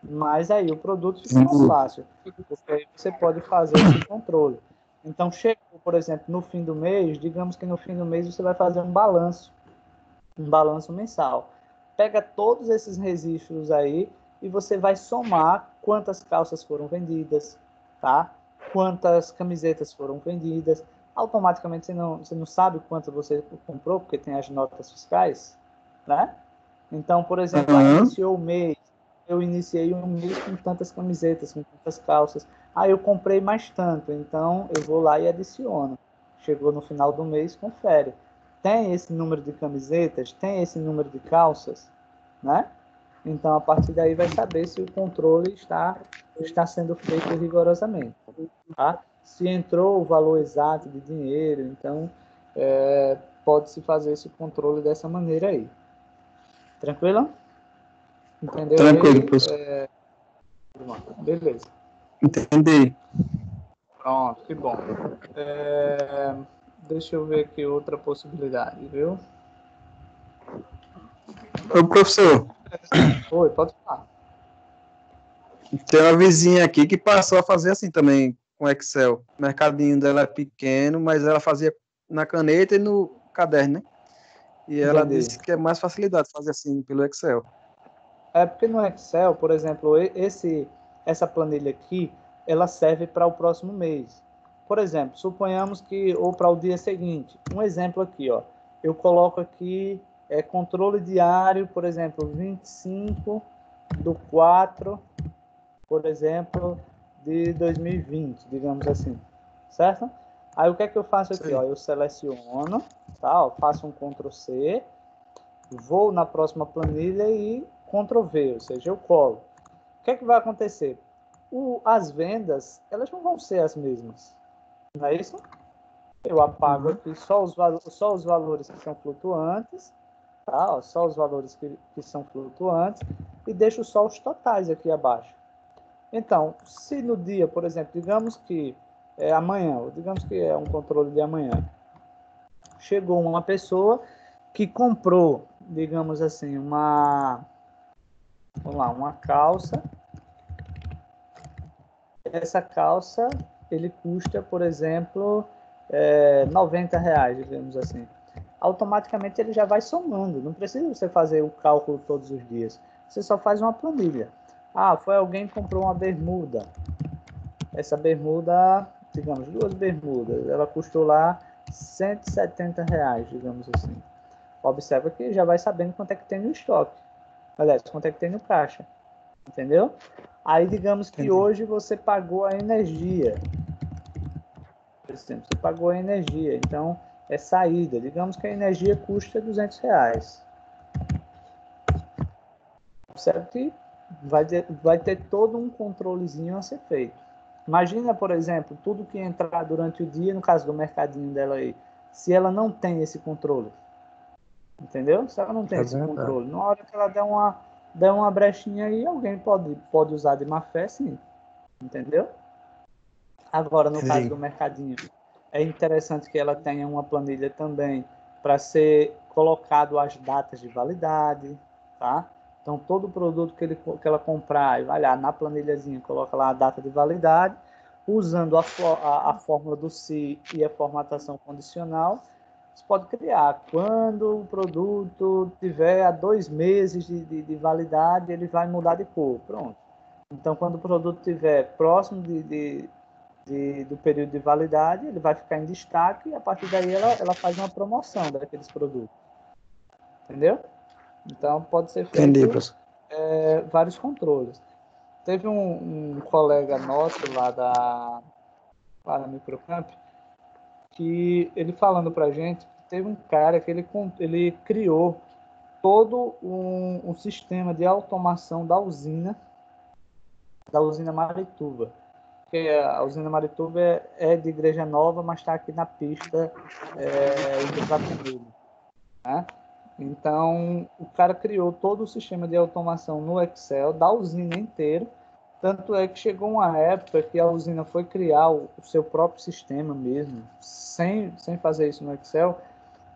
Mas aí o produto fica mais fácil, porque aí você pode fazer esse controle. Então, chegou, por exemplo, no fim do mês, digamos que no fim do mês você vai fazer um balanço mensal. Pega todos esses registros aí e você vai somar quantas calças foram vendidas, tá? quantas camisetas foram vendidas. Automaticamente você não sabe quanto você comprou, porque tem as notas fiscais, né? Então, por exemplo, iniciou o mês, eu iniciei um mês com tantas camisetas, com tantas calças. Eu comprei mais tanto, então eu vou lá e adiciono. Chegou no final do mês, confere. Tem esse número de camisetas, tem esse número de calças, né? Então, a partir daí vai saber se o controle está sendo feito rigorosamente, tá? Se entrou o valor exato de dinheiro, então pode-se fazer esse controle dessa maneira aí. Tranquilo? Entendeu? Tranquilo, Aí, professor. beleza. Entendi. Pronto, que bom. Deixa eu ver aqui outra possibilidade, viu? Ô, professor, Oi, pode falar. tem uma vizinha aqui que passou a fazer assim também com Excel. O mercadinho dela é pequeno, mas ela fazia na caneta e no caderno, né? E ela Entendi. disse que é mais facilidade fazer assim pelo Excel. É porque no Excel, por exemplo, essa planilha aqui, ela serve para o próximo mês. Por exemplo, suponhamos que, ou para o dia seguinte. Um exemplo aqui, ó. Eu coloco aqui controle diário, por exemplo, 25/4, por exemplo, de 2020, digamos assim. Certo? Aí o que é que eu faço aqui? Ó? Eu seleciono, tá? Ó, faço um Ctrl C, vou na próxima planilha e Ctrl V, ou seja, eu colo. O que é que vai acontecer? As vendas, elas não vão ser as mesmas, não é isso? Eu apago aqui só os valores que são flutuantes, tá? Ó, só os valores que são flutuantes e deixo só os totais aqui abaixo. Então, se no dia, por exemplo, digamos que é amanhã, digamos que é um controle de amanhã, chegou uma pessoa que comprou, digamos assim, uma calça. Essa calça, ele custa, por exemplo, R$ 90, digamos assim. Automaticamente ele já vai somando, não precisa você fazer o cálculo todos os dias. Você só faz uma planilha. Foi alguém que comprou uma bermuda. Essa bermuda, digamos, 2 bermudas, ela custou lá R$ 170, digamos assim. Observa que já vai sabendo quanto é que tem no estoque. Aliás, quanto é que tem no caixa. Entendeu? Aí, digamos que hoje você pagou a energia. Por exemplo, você pagou a energia. Então, é saída. Digamos que a energia custa R$ 200. Observe que vai ter todo um controlezinho a ser feito. Imagina, por exemplo, tudo que entrar durante o dia, no caso do mercadinho dela aí, se ela não tem esse controle. Entendeu? Se ela não tem esse controle, na hora que ela der uma brechinha aí, alguém pode usar de má fé, sim. Entendeu? Agora, no caso do mercadinho, é interessante que ela tenha uma planilha também para ser colocado as datas de validade, tá? Então, todo produto que ela comprar, vai lá na planilhazinha, coloca lá a data de validade, usando a fórmula do SI e a formatação condicional, você pode criar. Quando o produto tiver a 2 meses de validade, ele vai mudar de cor. Pronto. Então, quando o produto estiver próximo do período de validade, ele vai ficar em destaque e a partir daí ela faz uma promoção daqueles produtos. Entendeu? Então, pode ser feito vários controles. Teve um colega nosso lá da Microcamp que ele falando para a gente, teve um cara que ele criou todo um sistema de automação da usina Marituba. Porque a usina Marituba é de Igreja Nova, mas está aqui na pista do Capinilho, né? Então, o cara criou todo o sistema de automação no Excel da usina inteira. Tanto é que chegou uma época que a usina foi criar o seu próprio sistema mesmo, sem fazer isso no Excel,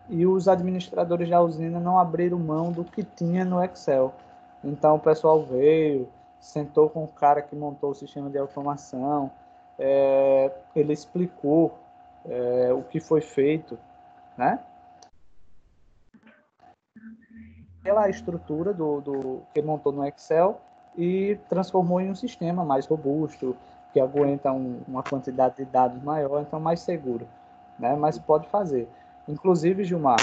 e os administradores da usina não abriram mão do que tinha no Excel. Então, o pessoal veio, sentou com o cara que montou o sistema de automação, ele explicou o que foi feito, né? Aquela estrutura que montou no Excel e transformou em um sistema mais robusto, que aguenta uma quantidade de dados maior, então mais seguro, né? Mas pode fazer. Inclusive, Gilmar,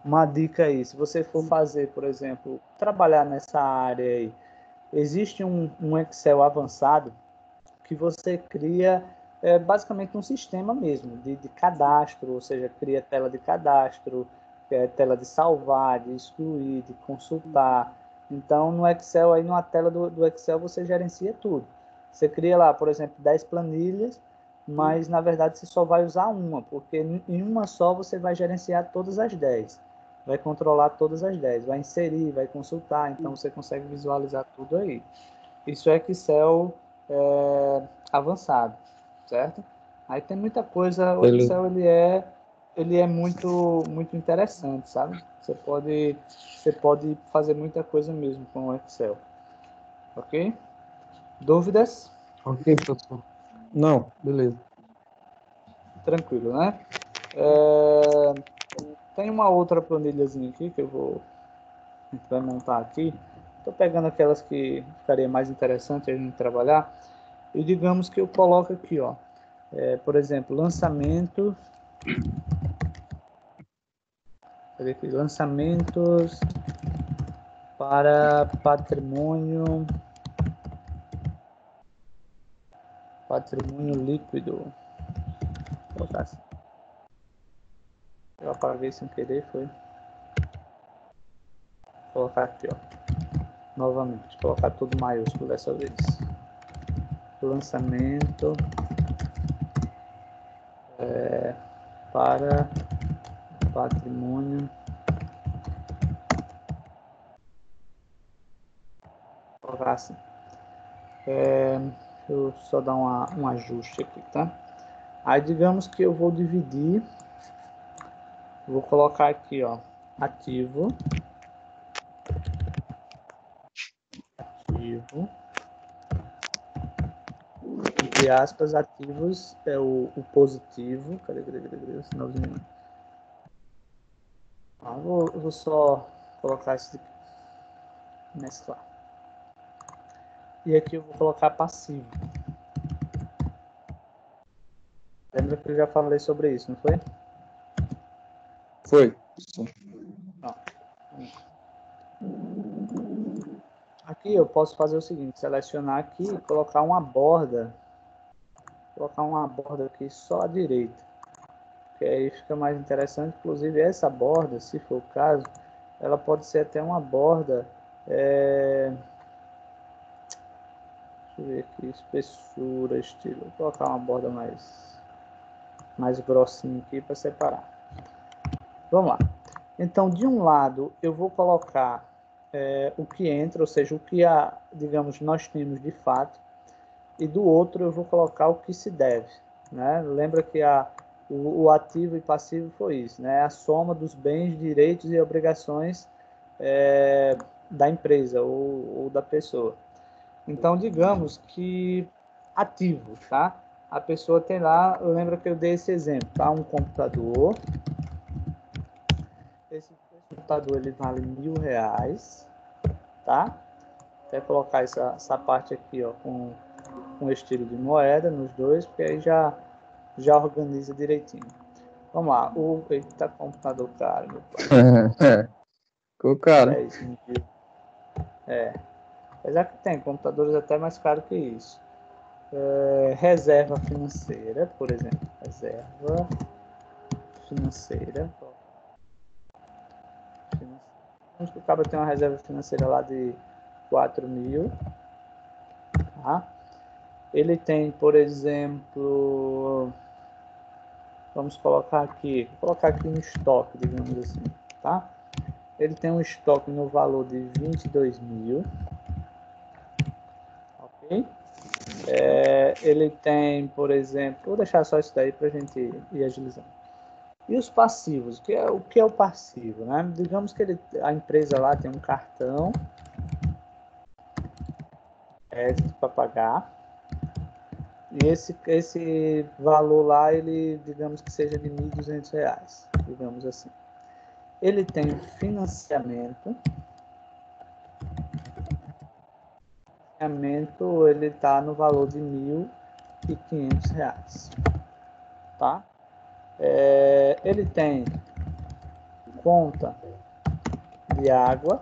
uma dica aí, se você for fazer, por exemplo, trabalhar nessa área aí, existe um Excel avançado que você cria basicamente um sistema mesmo de cadastro, ou seja, cria tela de cadastro, tela de salvar, de excluir, de consultar. Então, no Excel, aí numa tela do Excel, você gerencia tudo. Você cria lá, por exemplo, 10 planilhas, mas na verdade você só vai usar uma, porque em uma só você vai gerenciar todas as 10. Vai controlar todas as 10, vai inserir, vai consultar, então você consegue visualizar tudo aí. Isso é Excel avançado, certo? Aí tem muita coisa, o Excel ele é muito interessante, sabe? Você pode fazer muita coisa mesmo com o Excel, ok? Dúvidas? Ok, professor. Não, beleza. Tranquilo, né? Tem uma outra planilhazinha aqui que a gente vai montar aqui. Estou pegando aquelas que ficaria mais interessante a gente trabalhar. E digamos que eu coloco aqui, ó, por exemplo, lançamentos para patrimônio líquido. Vou colocar assim. Eu apaguei sem querer, foi. Vou colocar aqui, ó. Novamente, colocar tudo maiúsculo dessa vez. Lançamento para patrimônio. Vou colocar assim. Deixa eu só dar um ajuste aqui, tá? Aí digamos que eu vou dividir. Vou colocar aqui, ó, ativo, entre aspas, ativos é o positivo. Cadê o sinalzinho? Vou só colocar isso aqui, mesclar. E aqui eu vou colocar passivo. Lembra que eu já falei sobre isso, não foi? Foi. Não. Aqui eu posso fazer o seguinte, selecionar aqui e colocar uma borda. Colocar uma borda aqui só à direita. Que aí fica mais interessante. Inclusive essa borda, se for o caso, ela pode ser até uma borda. Deixa eu ver aqui, espessura, estilo. Vou colocar uma borda mais grossinha aqui para separar. Vamos lá. Então, de um lado, eu vou colocar o que entra, ou seja, o que, digamos, nós temos de fato, e do outro eu vou colocar o que se deve. Né? Lembra que o ativo e passivo foi isso, né? A soma dos bens, direitos e obrigações da empresa ou da pessoa. Então, digamos que ativo, tá? A pessoa tem lá, lembra que eu dei esse exemplo, tá? Um computador. Esse computador ele vale R$1.000, tá? Até colocar essa parte aqui, ó, com estilo de moeda nos dois, porque aí já organiza direitinho. Vamos lá. Eita, computador caro, meu pai. Ficou caro. 10 mil. Apesar que tem computadores até mais caros que isso. Reserva financeira, por exemplo. Reserva financeira. Vamos que o cara tem uma reserva financeira lá de 4.000. Tá? Ele tem, por exemplo, vamos colocar aqui, um estoque, digamos assim, tá? Ele tem um estoque no valor de 22.000, ok? Ele tem, por exemplo, vou deixar só isso daí para a gente ir agilizando. E os passivos? O que é o passivo, né? Digamos que a empresa lá tem um cartão para pagar. E esse valor lá, ele, digamos que seja de R$1.200, digamos assim. Ele tem financiamento financiamento ele está no valor de R$ 1.500, tá? Ele tem conta de água,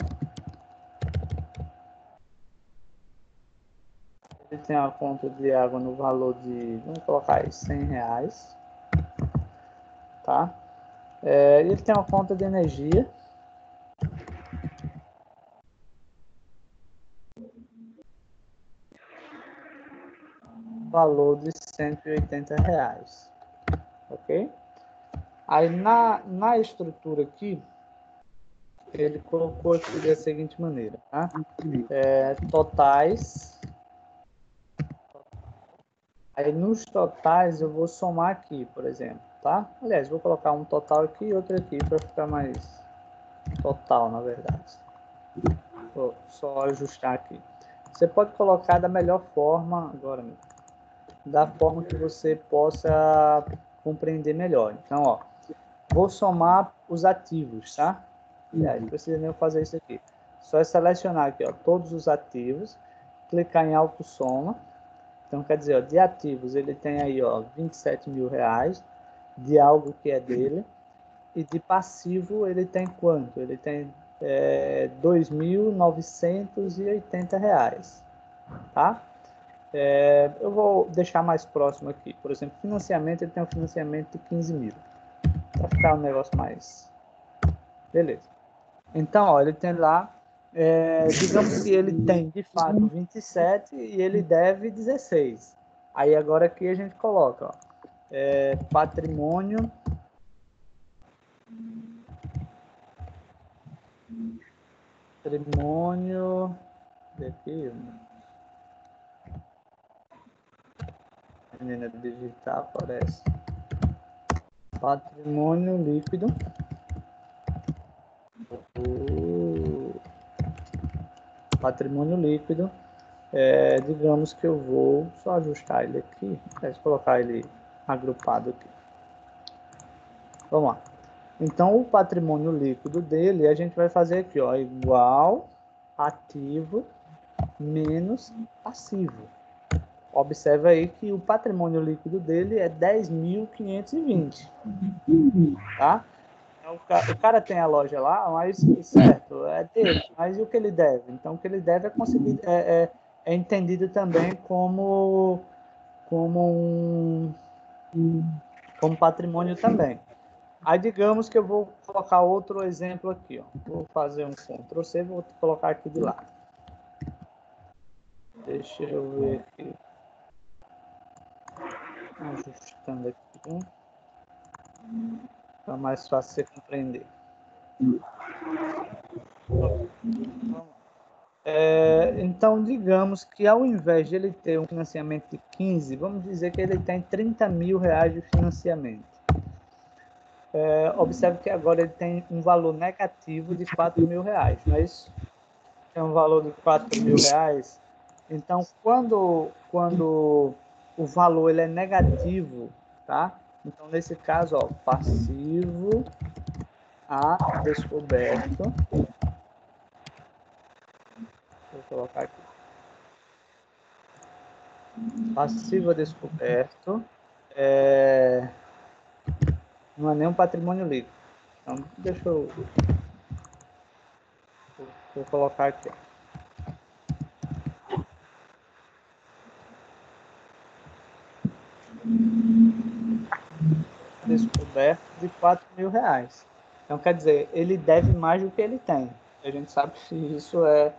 ele tem a conta de água no valor de, vamos colocar aí, R$ 100, tá? Ele tem uma conta de energia, valor de R$ 180, ok? Aí na estrutura aqui, ele colocou aqui da seguinte maneira, tá? Totais. Aí nos totais eu vou somar aqui, por exemplo, tá? Aliás, vou colocar um total aqui e outro aqui para ficar mais total, na verdade. Vou só ajustar aqui. Você pode colocar da melhor forma, agora, da forma que você possa compreender melhor. Então, ó, vou somar os ativos, tá? Aliás, não precisa nem fazer isso aqui. Só é selecionar aqui, ó, todos os ativos, clicar em autossoma. Então, quer dizer, ó, de ativos ele tem aí, ó, R$ 27.000 de algo que é dele, e de passivo ele tem quanto? Ele tem R$ 2.980, tá? Eu vou deixar mais próximo aqui. Por exemplo, financiamento, ele tem um financiamento de 15 mil, para ficar um negócio mais... Beleza. Então, ó, ele tem lá, digamos que ele tem, de fato, 27 e ele deve 16. Aí, agora aqui a gente coloca, ó, patrimônio aqui, menina digital, aparece, patrimônio líquido, patrimônio líquido, digamos que eu vou só ajustar ele aqui, colocar ele agrupado aqui. Vamos lá. Então, o patrimônio líquido dele, a gente vai fazer aqui, ó, igual ativo menos passivo. Observa aí que o patrimônio líquido dele é 10.520, tá? O cara tem a loja lá, mas certo, é dele, mas e o que ele deve? Então, o que ele deve é conseguir, é entendido também como patrimônio também. Aí, digamos que eu vou colocar outro exemplo aqui, ó. Vou fazer um Ctrl+C, vou colocar aqui de lado. Deixa eu ver aqui. Ajustando aqui. Para mais fácil você compreender. Então, digamos que ao invés de ele ter um financiamento de 15, vamos dizer que ele tem R$ 30.000 de financiamento. Observe que agora ele tem um valor negativo de R$ 4.000, não é isso? Tem um valor de R$ 4.000. Então, quando o valor ele é negativo, tá? Então, nesse caso, ó, passivo a descoberto. Vou colocar aqui. Passivo a descoberto não é nem um patrimônio líquido. Então, deixa eu vou colocar aqui, ó. Descoberto de R$ 4.000. Então, quer dizer, ele deve mais do que ele tem. A gente sabe que isso é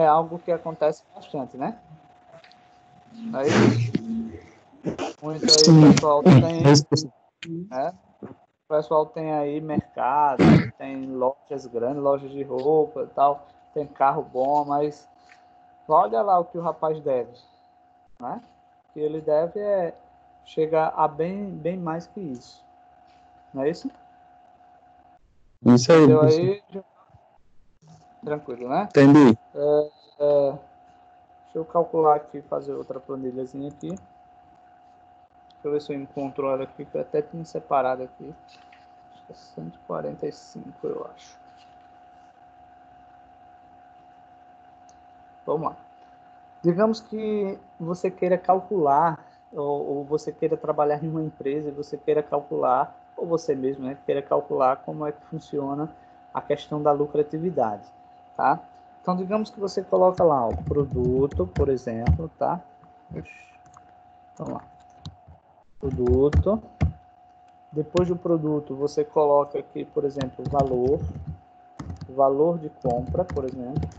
algo que acontece bastante, né? Aí, muito aí o pessoal tem, né? O pessoal tem aí mercado, tem lojas grandes, lojas de roupa e tal, tem carro bom, mas olha lá o que o rapaz deve, né? O que ele deve chegar a bem mais que isso. Não é isso? Isso aí, Entendeu professor. aí? Tranquilo, né? Entendi. Deixa eu calcular aqui, fazer outra planilhazinha aqui. Deixa eu ver se eu encontro ela aqui, que eu até tinha separado aqui. Acho que é 145, eu acho. Vamos lá. Digamos que você queira calcular, ou você queira trabalhar em uma empresa e você queira calcular, ou você mesmo, né, queira calcular como é que funciona a questão da lucratividade, tá? Então, digamos que você coloca lá o produto, por exemplo, tá? Vamos lá. Produto. Depois do produto, você coloca aqui, por exemplo, valor de compra, por exemplo.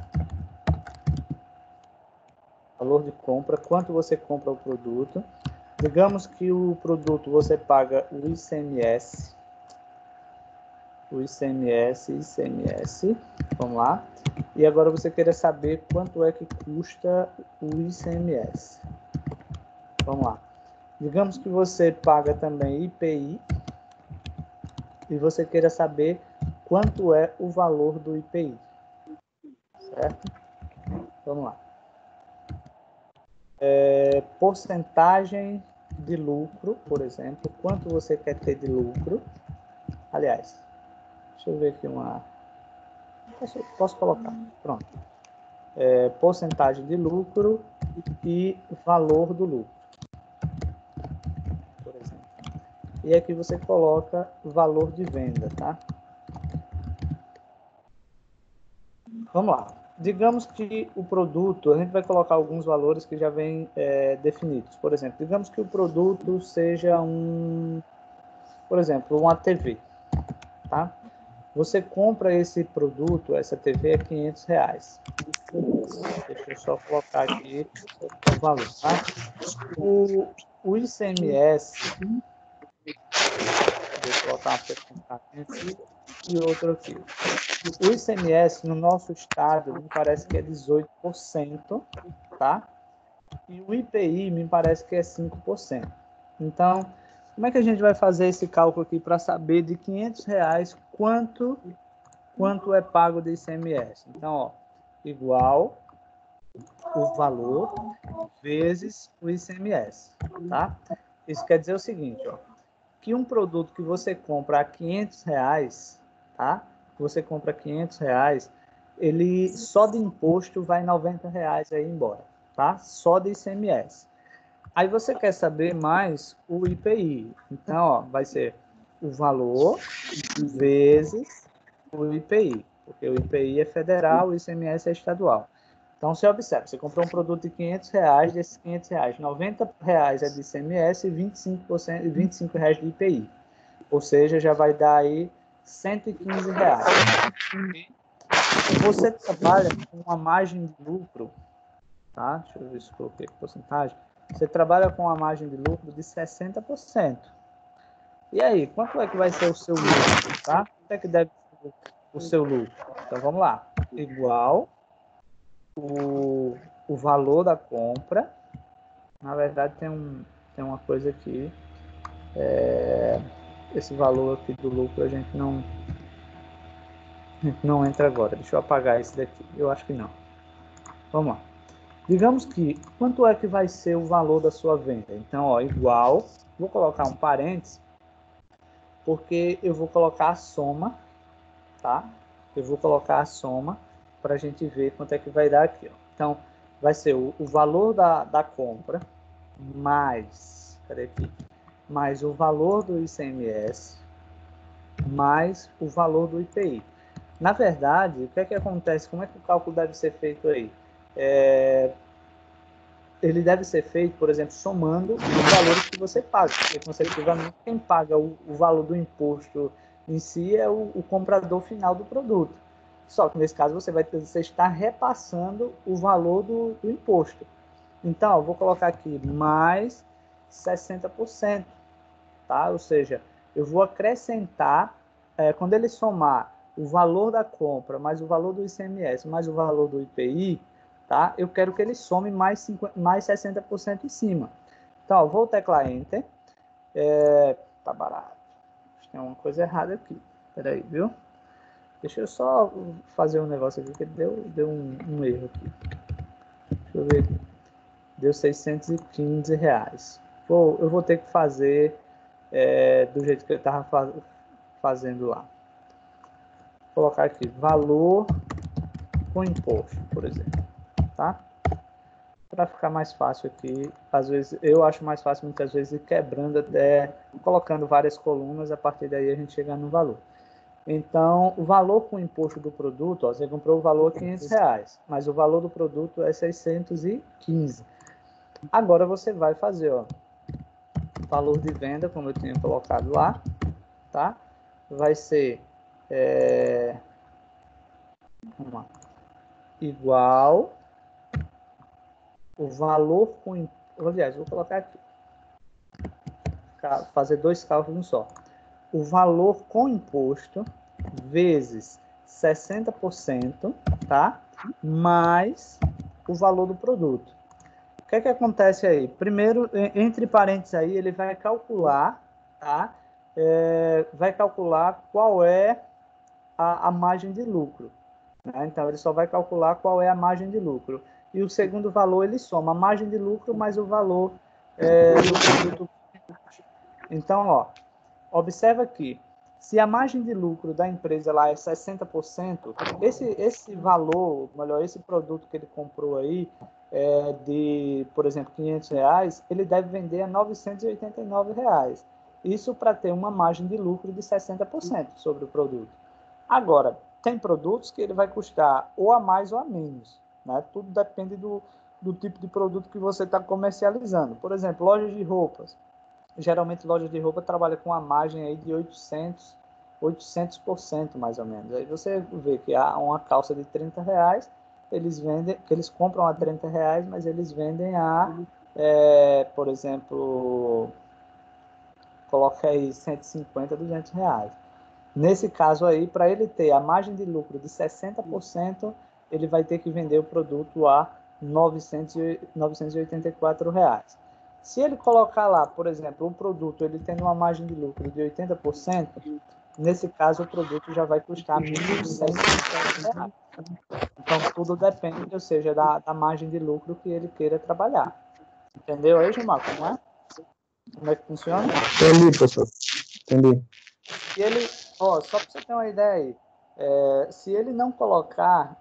Valor de compra, quanto você compra o produto. Digamos que o produto você paga o ICMS. ICMS. Vamos lá. E agora você quer saber quanto é que custa o ICMS. Vamos lá. Digamos que você paga também IPI e você queira saber quanto é o valor do IPI. Certo? Vamos lá. Porcentagem de lucro, por exemplo. Quanto você quer ter de lucro? Aliás, deixa eu ver aqui uma... Posso colocar. Pronto. Porcentagem de lucro e valor do lucro, por exemplo. E aqui você coloca valor de venda, tá? Vamos lá. Digamos que o produto, a gente vai colocar alguns valores que já vêm definidos. Por exemplo, digamos que o produto seja por exemplo, uma TV, tá? Você compra esse produto, essa TV, a R$500. Deixa eu só colocar aqui o valor, tá? O ICMS, deixa eu colocar uma porcentagem aqui e outro aqui. O ICMS no nosso estado me parece que é 18%, tá? E o IPI me parece que é 5%. Então, como é que a gente vai fazer esse cálculo aqui para saber de R$500 quanto é pago de ICMS? Então, ó, igual o valor vezes o ICMS, tá? Isso quer dizer o seguinte, ó, que um produto que você compra a R$500, tá? Você compra R$500, ele só de imposto vai R$90 aí embora, tá? Só de ICMS. Aí você quer saber mais o IPI. Então, ó, vai ser o valor vezes o IPI, porque o IPI é federal, o ICMS é estadual. Então, você observa, você comprou um produto de R$500, desses R$500, R$90 é de ICMS e 25%, R$25 de IPI. Ou seja, já vai dar aí R$115. Você trabalha com uma margem de lucro, tá? Deixa eu ver se coloquei a porcentagem. Você trabalha com uma margem de lucro de 60%. E aí, quanto é que vai ser o seu lucro, tá? Quanto é que deve ser o seu lucro? Então, vamos lá. Igual o valor da compra. Na verdade, tem uma coisa aqui. Esse valor aqui do lucro a gente não entra agora. Deixa eu apagar esse daqui. Eu acho que não. Vamos lá. Digamos que, quanto é que vai ser o valor da sua venda? Então, ó, igual, vou colocar um parênteses, porque eu vou colocar a soma, tá? Eu vou colocar a soma para a gente ver quanto é que vai dar aqui, ó. Então, vai ser o valor da compra mais, cadê aqui? Mais o valor do ICMS mais o valor do IPI. Na verdade, o que é que acontece? Como é que o cálculo deve ser feito aí? Ele deve ser feito, por exemplo, somando os valores que você paga, porque consecutivamente quem paga o valor do imposto em si é o comprador final do produto. Só que nesse caso você está repassando o valor do imposto. Então, eu vou colocar aqui mais 60%, tá? Ou seja, eu vou acrescentar, quando ele somar o valor da compra, mais o valor do ICMS, mais o valor do IPI, tá? Eu quero que ele some mais 60% em cima. Então, ó, vou teclar Enter. Tá barato. Tem uma coisa errada aqui. Peraí, viu? Deixa eu só fazer um negócio aqui que deu um erro aqui. Deixa eu ver. Deu R$615. Eu vou ter que fazer do jeito que eu estava fazendo lá. Vou colocar aqui valor com imposto, por exemplo, tá? para ficar mais fácil aqui, às vezes eu acho mais fácil muitas vezes ir quebrando até colocando várias colunas, a partir daí a gente chega no valor. Então, o valor com o imposto do produto, ó, você comprou o valor R$500, mas o valor do produto é 615. Agora você vai fazer, ó, valor de venda, como eu tinha colocado lá, tá? Vai ser vamos lá, igual o valor com... Aliás, vou colocar aqui, fazer dois cálculos só. O valor com imposto vezes 60%, tá? Mais o valor do produto. O que é que acontece aí? Primeiro, entre parênteses aí, ele vai calcular, tá? Vai calcular qual é a margem de lucro. Né? Então, ele só vai calcular qual é a margem de lucro. E o segundo valor, ele soma a margem de lucro mais o valor do produto. Então, ó, observa aqui, se a margem de lucro da empresa lá é 60%, esse valor, melhor, esse produto que ele comprou aí, de, por exemplo, R$500, ele deve vender a R$989. Isso para ter uma margem de lucro de 60% sobre o produto. Agora, tem produtos que ele vai custar ou a mais ou a menos. Né? Tudo depende do tipo de produto que você está comercializando. Por exemplo, lojas de roupas. Geralmente, lojas de roupa trabalham com a margem aí de 800% mais ou menos. Aí você vê que há uma calça de R$30, eles compram a R$30, mas eles vendem por exemplo, coloca aí 150, R$200. Nesse caso aí, para ele ter a margem de lucro de 60%, ele vai ter que vender o produto a R$984. Se ele colocar lá, por exemplo, o produto ele tendo uma margem de lucro de 80%, nesse caso o produto já vai custar R$1.150. Então tudo depende, ou seja, da margem de lucro que ele queira trabalhar. Entendeu aí, Gilmar? Como é que funciona? Entendi, professor. Entendi. E ele, ó, só para você ter uma ideia aí, se ele não colocar,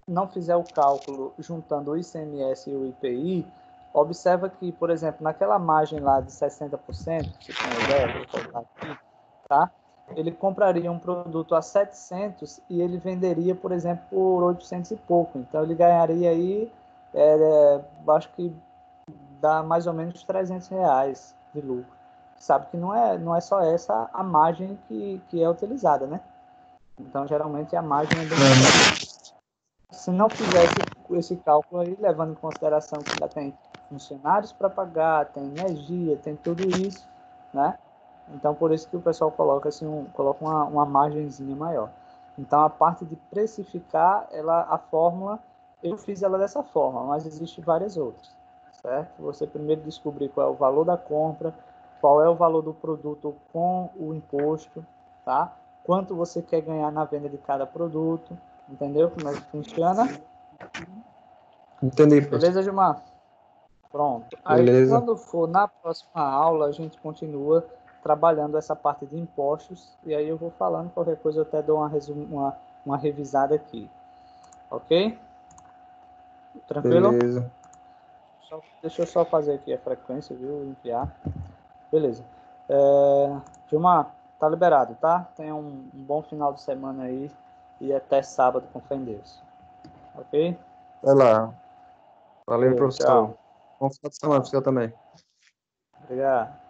não fizer o cálculo juntando o ICMS e o IPI, observa que, por exemplo, naquela margem lá de 60%, você tem uma ideia, vou colocar aqui, tá? Ele compraria um produto a 700 e ele venderia, por exemplo, por 800 e pouco. Então, ele ganharia aí, acho que dá mais ou menos R$300 de lucro. Sabe que não é só essa a margem que é utilizada, né? Então, geralmente, a margem é bem maior. Se não fizer esse cálculo aí, levando em consideração que já tem funcionários para pagar, tem energia, tem tudo isso, né? Então, por isso que o pessoal coloca assim, coloca uma margenzinha maior. Então, a parte de precificar, a fórmula, eu fiz ela dessa forma, mas existem várias outras, certo? Você primeiro descobrir qual é o valor da compra, qual é o valor do produto com o imposto, tá? Quanto você quer ganhar na venda de cada produto, entendeu como é que funciona? Entendi, professor. Beleza, Gilmar? Pronto. Aí, Beleza. quando for na próxima aula, a gente continua trabalhando essa parte de impostos, e aí eu vou falando, qualquer coisa eu até dou uma revisada aqui. Ok? Tranquilo? Beleza. Deixa eu só fazer aqui a frequência, viu? Enviar. Beleza. Gilmar, tá liberado, tá? Tenha um bom final de semana aí e até sábado, com fé em Deus. Ok? Vai lá. Valeu, Valeu, professor. tchau. Bom final de semana para você também. Obrigado.